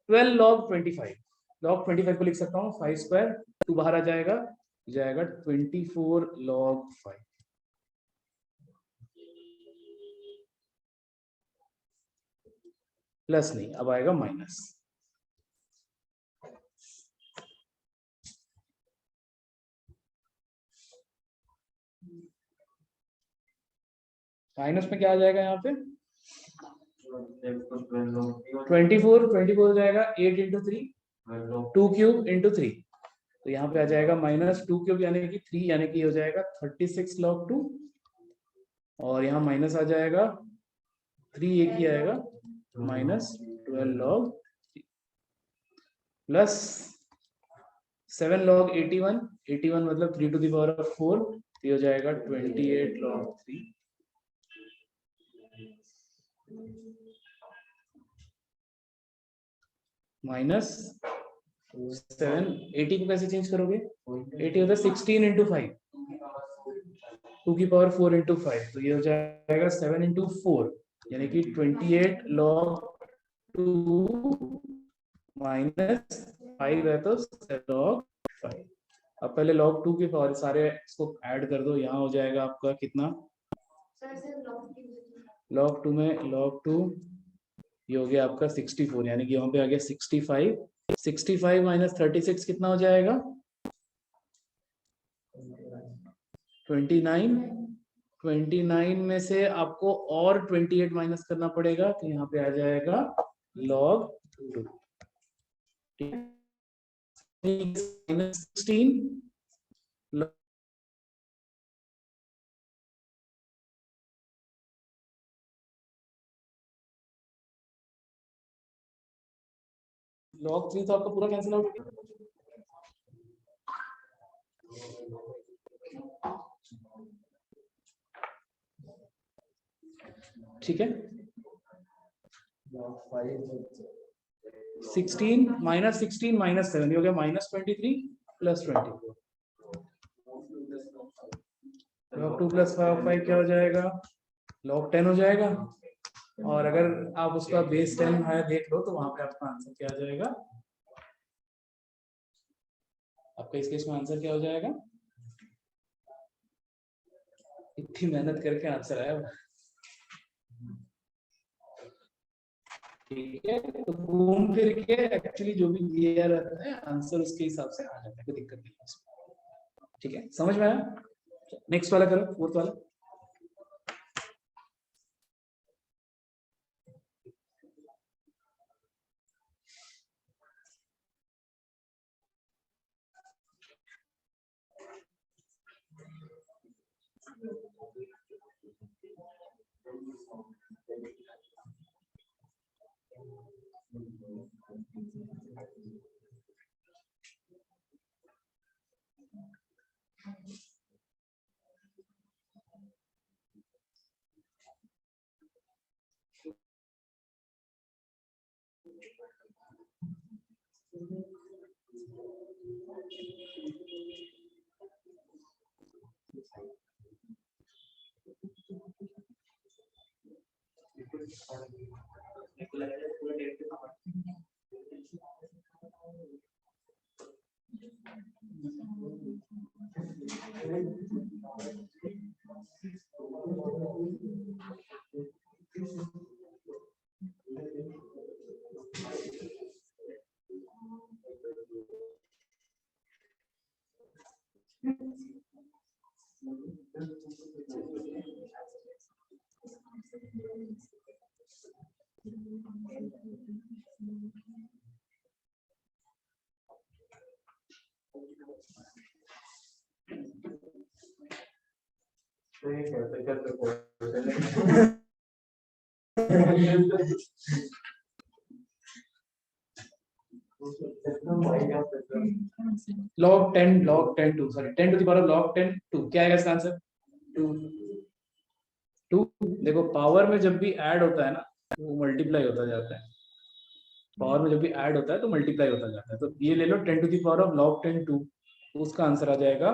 12 log 25, log 25 को लिख सकता हूँ 5 स्क्वायर, 2 बाहर आ जाएगा, 24 log 5। प्लस नहीं, अब आएगा माइनस। माइनस में क्या आ जाएगा यहाँ पे? 24 हो जाएगा 8 इंटू 3, 2 क्यूब इंटू 3, तो यहाँ पे आ जाएगा माइनस 2 क्यूब यानी कि 3, यानी कि हो जाएगा 36 log 2, और यहाँ माइनस आ जाएगा 3, एक ही आएगा, माइनस 12 log 3। प्लस 7 log 81, 81 मतलब 3 to the power of 4, ये हो जाएगा 28 log 3 माइनस 7। 80 को कैसे चेंज करोगे? 80 होता है 16 into 5, 2 की पावर 4 into 5, तो ये हो जाएगा 7 into 4 यानी कि 28 log 2 माइनस 5 है तो 7 log 5। अब पहले log 2 के पावर सारे इसको ऐड कर दो, यहाँ हो जाएगा आपका कितना? log 2 में log 2 ये हो गया आपका 64, यानी कि यहाँ पे आ गया 65। 65 माइनस 36 कितना हो जाएगा? 29। 29 में से आपको और 28 माइनस करना पड़ेगा, तो यहाँ पे आ जाएगा log 2 माइनस 16 log 3 तो आपका पूरा कैंसिल आउट हो गया। ठीक है, 16 माइनस 16 माइनस 7 हो गया माइनस 23 प्लस 24। log 2 प्लस 5 क्या हो जाएगा? log 10 हो जाएगा। और अगर आप उसका बेस 10 है देख लो तो वहां पे आपका आंसर क्या आ जाएगा? आपका इस केस में आंसर क्या हो जाएगा? इतनी मेहनत करके आंसर आया। ठीक है, तो घूम फिर के एक्चुअली जो भी दिया रहता है आंसर उसके हिसाब से आ जाता है, कोई दिक्कत नहीं है। ठीक है, समझ में आया? नेक्स्ट वाला करो, फोर्थ वाला। log 10 2 sorry 10 to the power of log 10 2 क्या आएगा इसका आंसर? 2। देखो पावर में जब भी ऐड होता है ना वो मल्टीप्लाई होता जाता है, पावर में जब भी ऐड होता है तो मल्टीप्लाई होता जाता है, तो ये ले लो 10 to the power of log 10 2, उसका आंसर आ जाएगा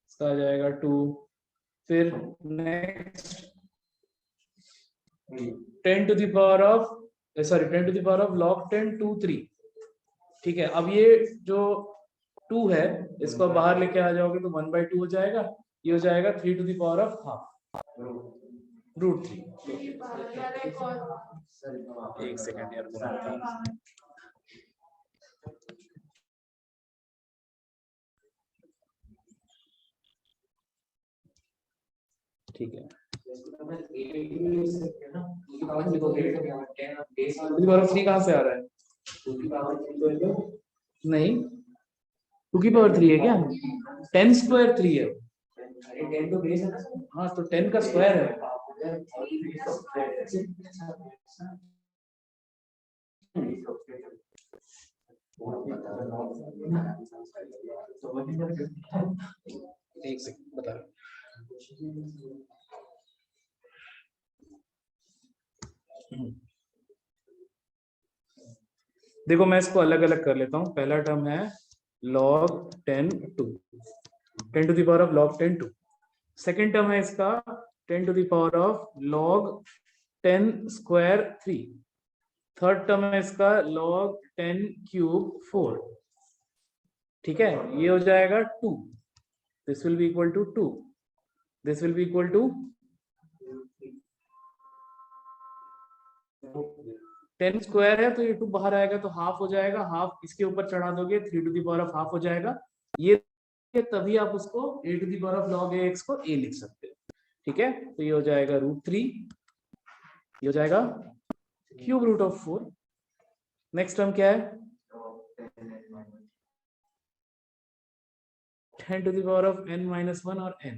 इसका आ जाएगा 2। फिर next 10 to the power of sorry 10 to the power of log 10 2 3। ठीक है, अब ये जो 2 है इसको बाहर लेके आ जाओगे तो 1/2 हो जाएगा, ये हो जाएगा 3 to the power of half root 3। एक सेकंड यार बनाता हूं। ठीक है, पावर 3 कहाँ से आ रहा है? नहीं, 2 की पावर 3 है क्या? 10 स्क्वायर 3 है। 10 तो बेस है ना। हाँ तो 10 का स्क्वायर है। एक सेकंड बता रहा हूं। देखो मैं इसको अलग अलग कर लेता हूं। पहला टर्म है log 10 2, 10 to the power of log 10 2। Second term है इसका 10 to the power of log 10 square 3। Third term है इसका log 10 क्यूब 4। ठीक है, ये हो जाएगा 2, this will be equal to 2, this will be equal to 10 square है तो ये 2 बाहर आएगा तो हाफ हो जाएगा, हाफ इसके ऊपर चढ़ा दोगे 3 to the power of half हो जाएगा। ये तभी आप उसको a to the power of log ax को a लिख सकते हो। ठीक है, तो ये हो जाएगा √3, ये हो जाएगा cube root of 4। Next term क्या है? 10 to the power of n-1 और n,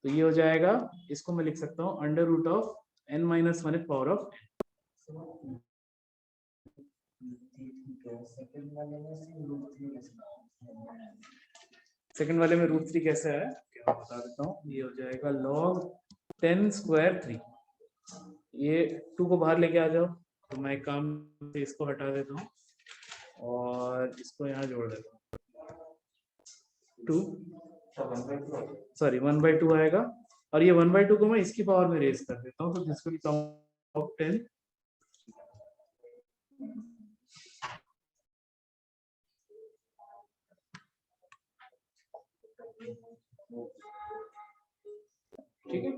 तो ये हो जाएगा, इसको मैं लिख सकता हूँ under root of n-1 power of n। Second वाले में √3 कैसे है क्या बता देता हूँ। ये हो जाएगा log 10 स्क्वायर 3। ये 2 को बाहर लेके आ जाओ, तो मैं एक काम से इसको हटा देता हूँ और इसको यहाँ जोड़ देता हूँ। 2 सॉरी 1/2 आएगा, और ये 1/2 को मैं इसकी पावर में रेज कर देता हूँ, तो दिस विल कम आउट 10। ठीक है,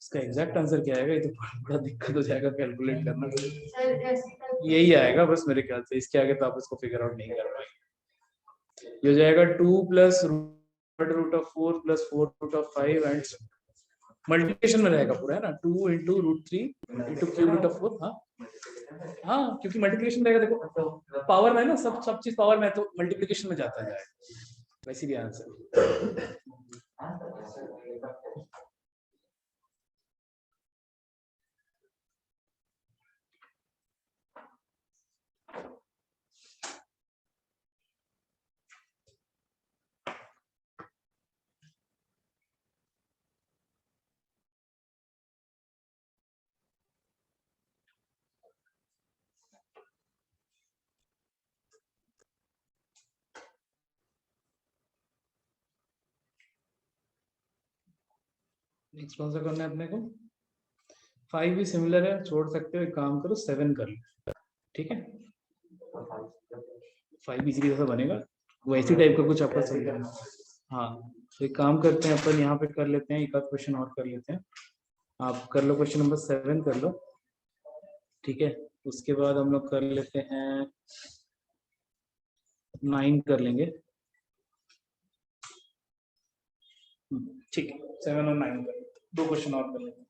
इसका एग्जैक्ट आंसर क्या आएगा, ये तो बड़ा दिक्कत हो जाएगा कैलकुलेट करना। यही आएगा बस मेरे ख्याल से, इसके आगे तो आप इसको फिगर आउट नहीं कर पाएंगे। ये हो जाएगा 2 plus root of 4 plus 4 root of 5 and multiplication में रहेगा पूरा, है ना। 2 into √3 into cube root of 4। हाँ हाँ, क्योंकि मल्टीप्लिकेशन रहेगा, देखो पावर में ना, सब चीज पावर में, तो मल्टीप्लिकेशन में जाता जाएगा, वैसे भी आंसर। नेक्स्ट कौन सा करना है अपने को? 5 भी सिमिलर है, छोड़ सकते हो, एक काम करो 7 कर लो। ठीक है, 5 इसी जैसा बनेगा, वैसी टाइप का कुछ आपका सही है। हाँ तो एक काम करते हैं अपन, यहाँ पे कर लेते हैं, एक आध क्वेश्चन और कर लेते हैं। आप कर लो क्वेश्चन नंबर 7 कर लो। ठीक है, उसके बाद हम लोग कर लेते हैं 9 कर लेंगे। ठीक है, 7 और 9 कर, 2 क्वेश्चन और कर लेते हैं।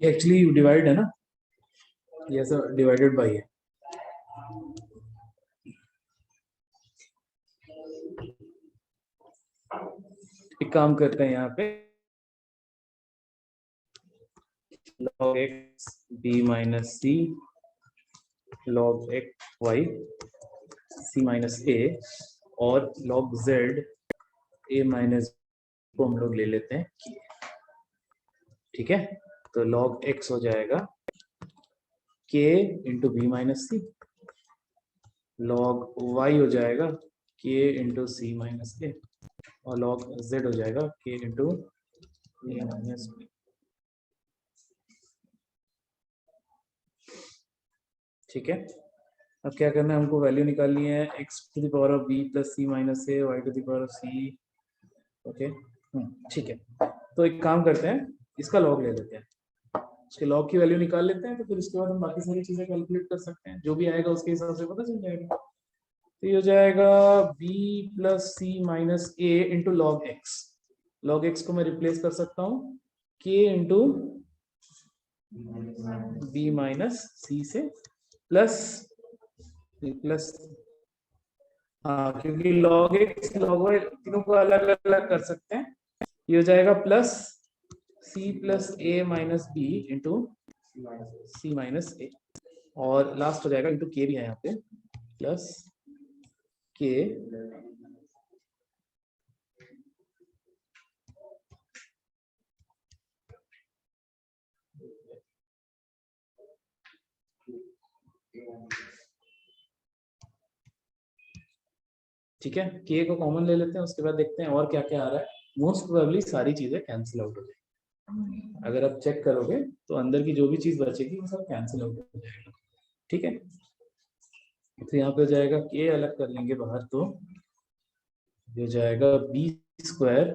ये एक्चुअली डिवाइड है ना, ये ऐसा डिवाइडेड बाई है। एक काम करते हैं यहाँ पे, log x b minus c log x y c minus a और log z a माइनस को हम लोग ले लेते हैं, ठीक है। तो log x हो जाएगा k into b minus c, log y हो जाएगा k into c minus a और log z हो जाएगा k into a minus b, ठीक है। अब क्या करना है, हमको वैल्यू निकालनी है x to the power of b plus c minus a y to the power of c, okay, ठीक है। तो एक काम करते हैं, इसका log ले लेते हैं, उसके log की वैल्यू निकाल लेते हैं, तो फिर उसके बाद हम बाकी सारी चीजें कैलकुलेट कर सकते हैं, जो भी आएगा उसके हिसाब से पता चल जाएगा। तो ये हो जाएगा b plus c minus a into log x, log x को मैं रिप्लेस कर सकता हूँ k into b minus c से प्लस हाँ, क्योंकि log x log y तीनों को अलग अलग कर सकते हैं। ये हो जाएगा plus c plus a minus b into c minus a और लास्ट हो जाएगा इंटू k भी है यहाँ पे, प्लस k ठीक है। k को कॉमन ले लेते हैं, उसके बाद देखते हैं और क्या क्या आ रहा है। मोस्ट प्रोबेबली सारी चीजें कैंसिल आउट हो जाएगी, अगर आप चेक करोगे तो अंदर की जो भी चीज बचेगी वो सब कैंसिल आउट हो जाएगा, ठीक है। तो यहाँ पे हो जाएगा k अलग कर लेंगे बाहर, तो ये हो जाएगा B square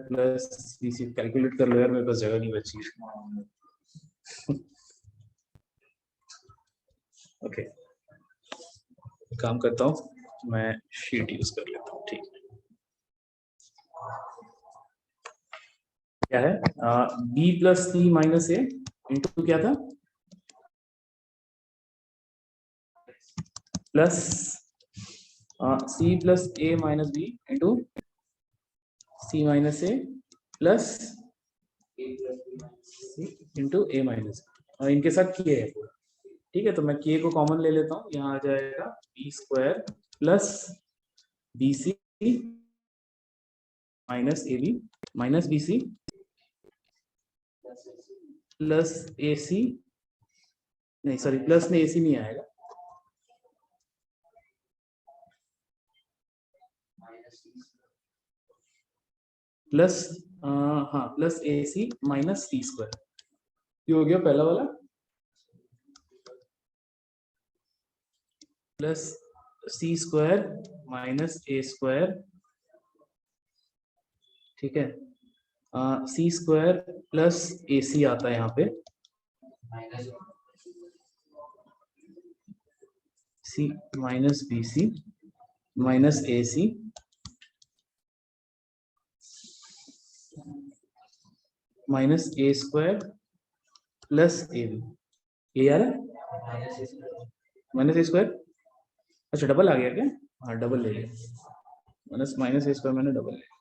plus B c, calculate कर लो यार, मेरे पास जगह नहीं बची। ओके, काम करता हूँ, मैं शीट यूज कर लेता हूँ, ठीक है। क्या है, b प्लस सी माइनस ए इंटू क्या था, प्लस सी प्लस ए minus b into c minus ए प्लस इंटू ए माइनस, और इनके साथ के है पूरा। ठीक है, तो मैं के को कॉमन ले लेता हूँ, यहाँ आ जाएगा B square plus B C minus A B minus B C plus A C, नहीं सॉरी प्लस में ए सी नहीं आएगा, प्लस हाँ plus A C minus C square, ये हो गया पहला वाला, plus C square minus A square, ठीक है, सी स्क्वायर प्लस ए सी आता है यहाँ पे, C minus B C minus A C minus A square plus A B, ये आ रहा है माइनस ए स्क्वायर, अच्छा डबल आ गया क्या? हाँ डबल ले लिया, माइनस माइनस ए स्क्वायर मैंने डबल ले लिया,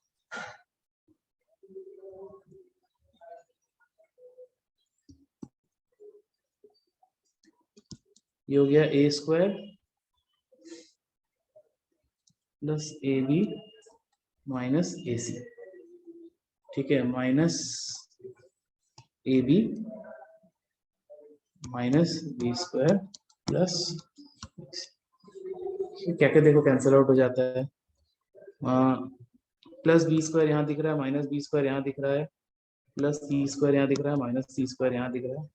ये हो गया A square plus A B minus A C, ठीक है, minus A B minus B square plus, क्या क्या देखो कैंसिल आउट हो जाता है, प्लस बी स्क्वायर यहाँ दिख रहा है, माइनस बी स्क्वायर यहाँ दिख रहा है, प्लस सी स्क्वायर यहाँ दिख रहा है, माइनस सी स्क्वायर यहाँ दिख रहा है,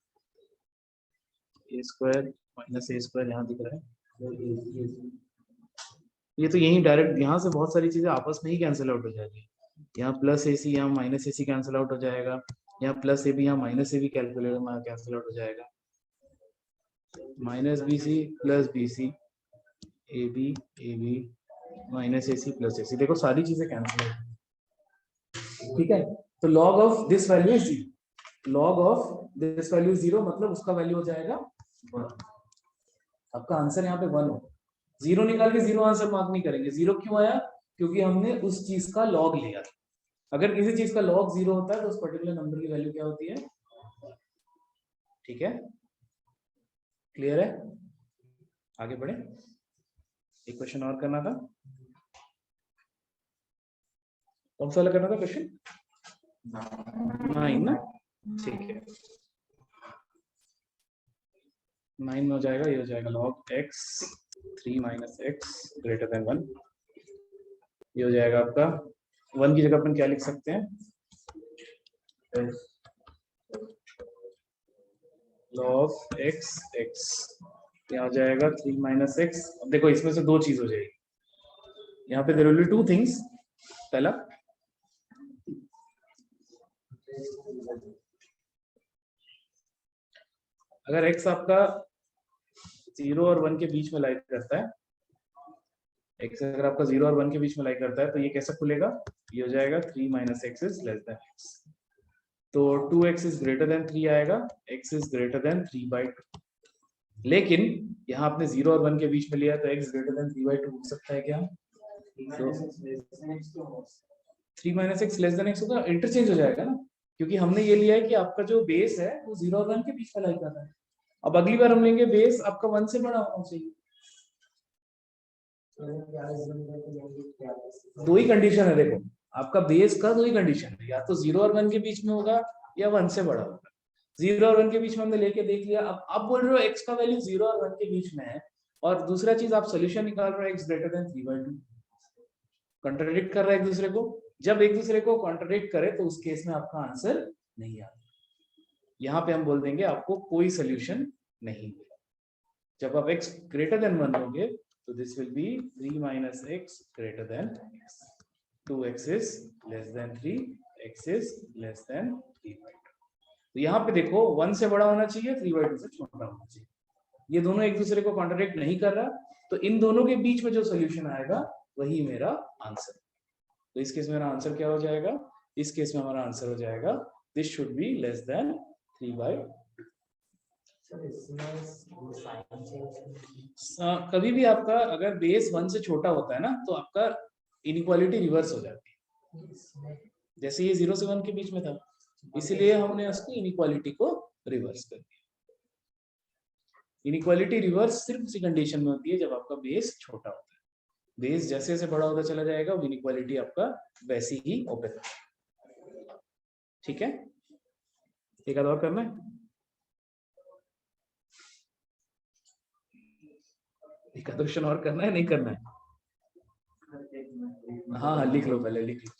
ए स्क्वायर माइनस ए स्क्वायर यहाँ दिख रहा है, ये तो यही डायरेक्ट यहाँ से बहुत सारी चीजें आपस में ही कैंसिल आउट हो जाएगी, यहाँ प्लस ए सी यहाँ minus A C cancel out हो जाएगा, यहाँ प्लस ए बी यहाँ माइनस ए बी कैलकुलेटर में कैंसिल आउट हो जाएगा, minus B C plus B C A B minus A C plus A C, देखो सारी चीजें कैंसिल आउट, ठीक है, तो log of this value is zero, log of this value zero मतलब उसका वैल्यू हो जाएगा 1, आपका आंसर यहाँ पे 1 हो, जीरो निकाल के जीरो आंसर मार्क नहीं करेंगे, जीरो क्यों आया? क्योंकि हमने उस चीज का लॉग लिया, अगर किसी चीज का लॉग जीरो होता है तो उस पर्टिकुलर नंबर की वैल्यू क्या होती है, ठीक है, क्लियर है, आगे बढ़े, एक क्वेश्चन और करना था, कौन सा वाला करना था क्वेश्चन? 9 ना, ठीक है, 9 में हो जाएगा, ये हो जाएगा log x 3 minus x greater than 1, ये हो जाएगा आपका 1 की जगह अपन क्या लिख सकते हैं, log x x, यहाँ हो जाएगा 3 माइनस एक्स, अब देखो इसमें से दो चीज हो जाएगी, यहाँ पे there will be two things, पहला अगर x आपका 0 और 1 के बीच में लाई करता है, x अगर आपका 0 और 1 के बीच में लाई करता है तो ये कैसा खुलेगा, ये हो जाएगा 3 minus x is less than x, तो 2x इज ग्रेटर देन 3 आएगा, x इज ग्रेटर देन 3/2, लेकिन यहाँ आपने 0 और 1 के बीच में लिया तो x ग्रेटर देन 3/2 हो सकता है क्या, तो 3 minus x less than x होगा, इंटरचेंज हो जाएगा ना, क्योंकि हमने ये लिया है कि आपका जो बेस है वो 0 और 1 के बीच में लाई कर रहा है, अब अगली बार हम लेंगे बेस आपका 1 से बड़ा होना चाहिए, दो ही कंडीशन है, देखो आपका बेस का दो ही कंडीशन है, या तो 0 और 1 के बीच में होगा या 1 से बड़ा होगा, 0 और 1 के बीच में हमने लेके देख लिया, अब आप बोल रहे हो x का वैल्यू 0 और 1 के बीच में है, और दूसरा चीज आप सोल्यूशन निकाल रहे हो x ग्रेटर देन 3/2, कॉन्ट्राडिक्ट कर रहा है एक दूसरे को, जब एक दूसरे को कॉन्ट्राडिक्ट करे तो उस केस में आपका आंसर नहीं आता, यहाँ पे हम बोल देंगे आपको कोई सोल्यूशन नहीं मिला, जब आप x ग्रेटर देन 1 लोगे तो this will B 3 minus x greater than x, 2x is less than 3, x is less than 3/2, तो यहाँ पे देखो 1 से बड़ा होना चाहिए, 3/2 से छोटा होना चाहिए, ये दोनों एक दूसरे को कॉन्ट्राडिक्ट नहीं कर रहा, तो इन दोनों के बीच में जो सोल्यूशन आएगा वही मेरा आंसर, तो इस केस में मेरा आंसर क्या हो जाएगा, इस केस में हमारा आंसर हो जाएगा this should be less then 3/2, कभी भी आपका अगर बेस 1 से छोटा होता है ना तो आपका इनइक्वालिटी रिवर्स हो जाती है, जैसे ये 0 से 1 के बीच में था, इसलिए हमने उसकी इनइक्वालिटी को रिवर्स कर दिया। इनइक्वालिटी रिवर्स सिर्फ उसी कंडीशन में होती है जब आपका बेस छोटा होता है। बेस जैसे जैसे बड़ा होता चला जाएगा वो इनइक्वालिटी आपका वैसी ही ओपन। ठीक है, एक आध और करना है? एक आध क्वेश्चन और करना है, नहीं करना है? हाँ हाँ लिख लो, पहले लिख लो।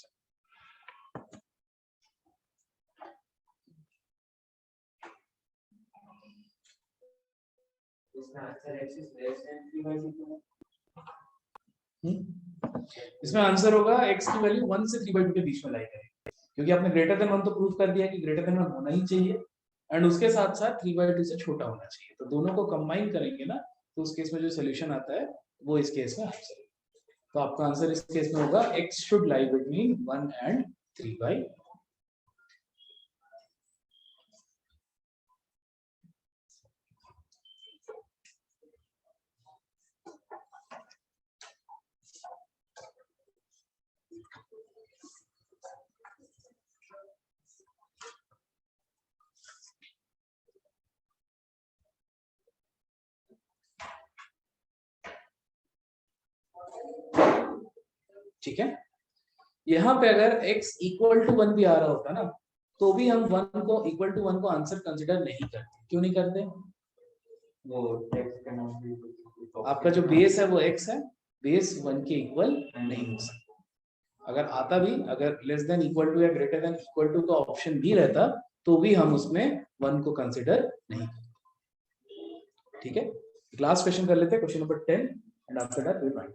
इसमें आंसर होगा x की वैल्यू 1 से 3/2 के बीच में लाई करेगी, क्योंकि आपने ग्रेटर देन 1 तो प्रूव कर दिया कि ग्रेटर देन 1 होना ही चाहिए एंड उसके साथ साथ 3/2 से छोटा होना चाहिए। तो दोनों को कंबाइन करेंगे ना, तो उस केस में जो सॉल्यूशन आता है वो इस केस में आंसर है। तो आपका आंसर इस केस में होगा x should lie between 1 and 3/2। ठीक है, यहाँ पे अगर x इक्वल टू 1 भी आ रहा होता ना, तो भी हम 1 को इक्वल टू 1 को आंसर कंसिडर नहीं करते। क्यों नहीं करते? वो टेक्स्ट का नाम भी आपका जो बेस है वो x है, बेस 1 के इक्वल नहीं हो सकता। अगर आता भी, अगर लेस देन इक्वल टू या ग्रेटर देन इक्वल टू का ऑप्शन भी रहता, तो भी हम उसमें 1 को कंसिडर नहीं करते। ठीक है, लास्ट क्वेश्चन कर लेते हैं, question number 10 and after that we find.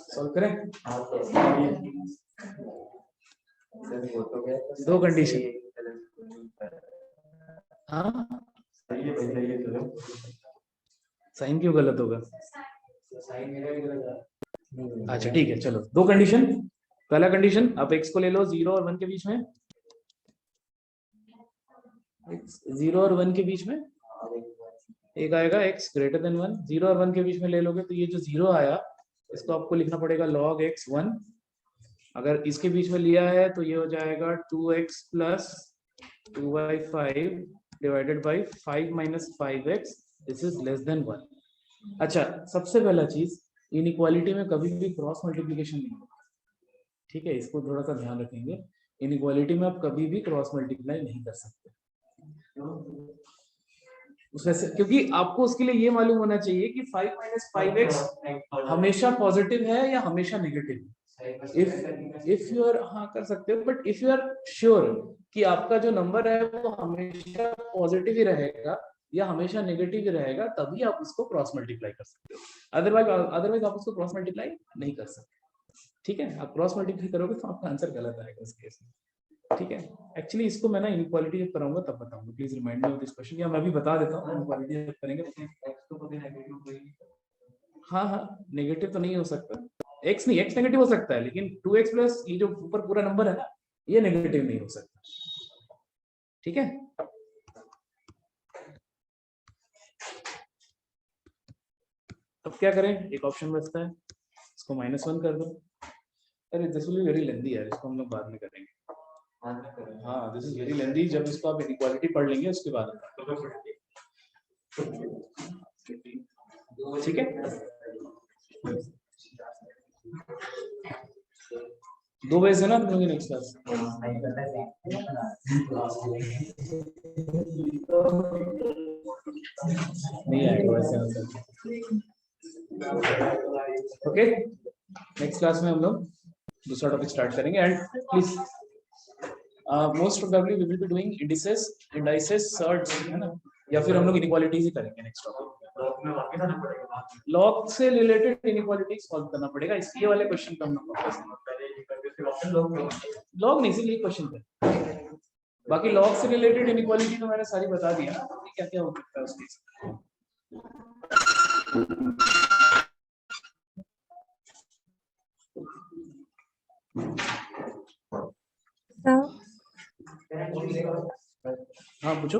Solve करें। दो दो कंडीशन। हाँ साइन क्यों गलत होगा? अच्छा ठीक है, चलो दो कंडीशन। पहला कंडीशन, आप x को ले लो 0 और 1 के बीच में, 0 और 1 के बीच में एक आएगा x ग्रेटर देन 1, 0 और 1 के बीच में ले लोगे तो ये जो 0 आया इसको आपको लिखना पड़ेगा log x 1। अगर इसके बीच में लिया है तो ये हो जाएगा 2x plus 2y5 divided by 5 minus 5x, this is less than 1। अच्छा, सबसे पहला चीज, इनइक्वालिटी में कभी भी क्रॉस मल्टीप्लिकेशन नहीं होगा, ठीक है, इसको थोड़ा सा ध्यान रखेंगे। इनइक्वालिटी में आप कभी भी क्रॉस मल्टीप्लाई नहीं कर सकते उसमें से, क्योंकि आपको उसके लिए ये मालूम होना चाहिए कि 5 माइनस 5x हमेशा पॉजिटिव है या हमेशा नेगेटिव है। इफ यू आर, हाँ कर सकते हो, but if you are sure कि आपका जो नंबर है वो हमेशा पॉजिटिव ही रहेगा या हमेशा नेगेटिव ही रहेगा, तभी आप उसको क्रॉस मल्टीप्लाई कर सकते हो। अदरवाइज आप उसको क्रॉस मल्टीप्लाई नहीं कर सकते, ठीक है। आप क्रॉस मल्टीप्लाई करोगे तो आपका आंसर गलत आएगा इस केस में, ठीक है। एक्चुअली इसको मैं ना इनइक्वालिटी जब कराऊंगा तब बताऊंगा, please remind me of this question, या मैं भी बता देता हूँ इनइक्वालिटी जब करेंगे तो। हाँ हाँ, नेगेटिव तो नहीं हो सकता, x नहीं, x नेगेटिव हो सकता है, लेकिन 2x प्लस ये जो ऊपर पूरा नंबर है ना, ये नेगेटिव नहीं हो सकता, ठीक है। अब क्या करें, एक ऑप्शन बचता है, इसको -1 कर दो। अरे this will be very lengthy यार, इसको हम लोग बाद में करेंगे। हाँ दिस इज वेरी लेंथी, जब इसको आप इनइक्वालिटी पढ़ लेंगे उसके बाद, ठीक है। 2 बजे से ना हम लोग नेक्स्ट क्लास नहीं आएगा वैसे आंसर, ओके। नेक्स्ट क्लास में हम लोग दूसरा टॉपिक स्टार्ट करेंगे, and please most probably we will be doing indices search, है ना, या फिर हम लोग इनइक्वालिटीज ही करेंगे नेक्स्ट टॉपिक। लॉग से रिलेटेड इनइक्वालिटी सॉल्व करना पड़ेगा, इसलिए वाले क्वेश्चन का हम लोग लॉग नहीं, सिर्फ क्वेश्चन पे, बाकी लॉग से रिलेटेड इनइक्वालिटी तो मैंने सारी बता दिया ना, क्या क्या हो सकता है उसके। हाँ पूछो।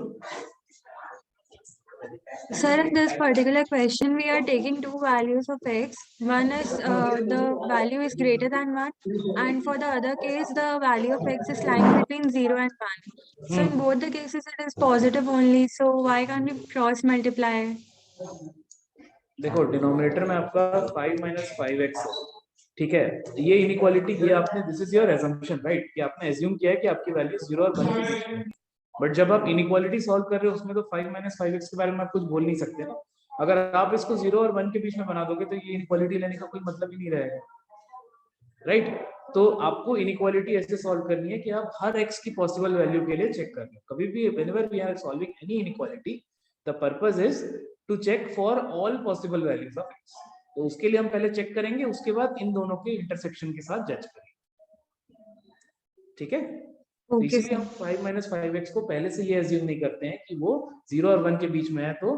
Sir, in this particular question, we are taking two values of x. One is the value is greater than 1, and for the other case, the value of x is lying between 0 and 1. So in both the cases, it is positive only. So why can't we cross multiply? देखो denominator में आपका 5 minus 5x है, ठीक है। ये inequality, ये आपने, this is your assumption, right, कि आपने एज्यूम किया है कि आपकी वैल्यू 0 और 1 के बीच में है। बट जब आप इनइक्वालिटी सॉल्व कर रहे हो उसमें तो 5 माइनस 5x के बारे में आप कुछ बोल नहीं सकते ना। अगर आप इसको 0 और 1 के बीच में बना दोगे तो ये इनइक्वालिटी लेने का कोई मतलब ही नहीं रहेगा, राइट। तो आपको इनइक्वालिटी ऐसे सॉल्व करनी है कि आप हर x की पॉसिबल वैल्यू के लिए चेक कर लो। कभी भी whenever we are solving any inequality, the purpose is to check for all possible values of x। तो उसके लिए हम पहले चेक करेंगे, उसके बाद इन दोनों के इंटरसेक्शन के साथ जज करेंगे, ठीक है। तो Okay, इसीलिए sir. हम 5 माइनस 5x को पहले से ये एज्यूम नहीं करते हैं कि वो 0 और 1 के बीच में है। तो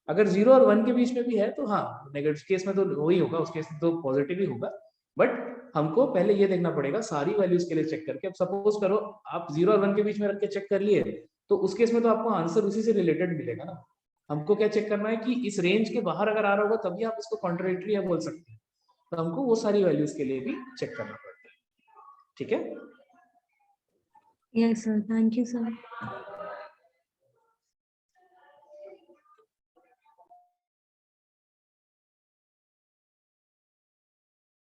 अगर 0 और 1 के बीच में भी है तो हाँ, नेगेटिव केस में तो वही होगा, उस केस में तो पॉजिटिव ही होगा। बट हमको पहले ये देखना पड़ेगा सारी वैल्यूज के लिए चेक करके। अब सपोज करो आप 0 और 1 के बीच में रख के चेक कर लिए, तो उस केस में तो आपको आंसर उसी से रिलेटेड मिलेगा ना। हमको क्या चेक करना है कि इस रेंज के बाहर अगर आ रहा होगा तभी आप इसको कॉन्ट्राडिक्टरी है बोल सकते हैं। तो हमको वो सारी वैल्यूज के लिए भी चेक करना पड़ता है। ठीक है। Yes, sir. Thank you, sir.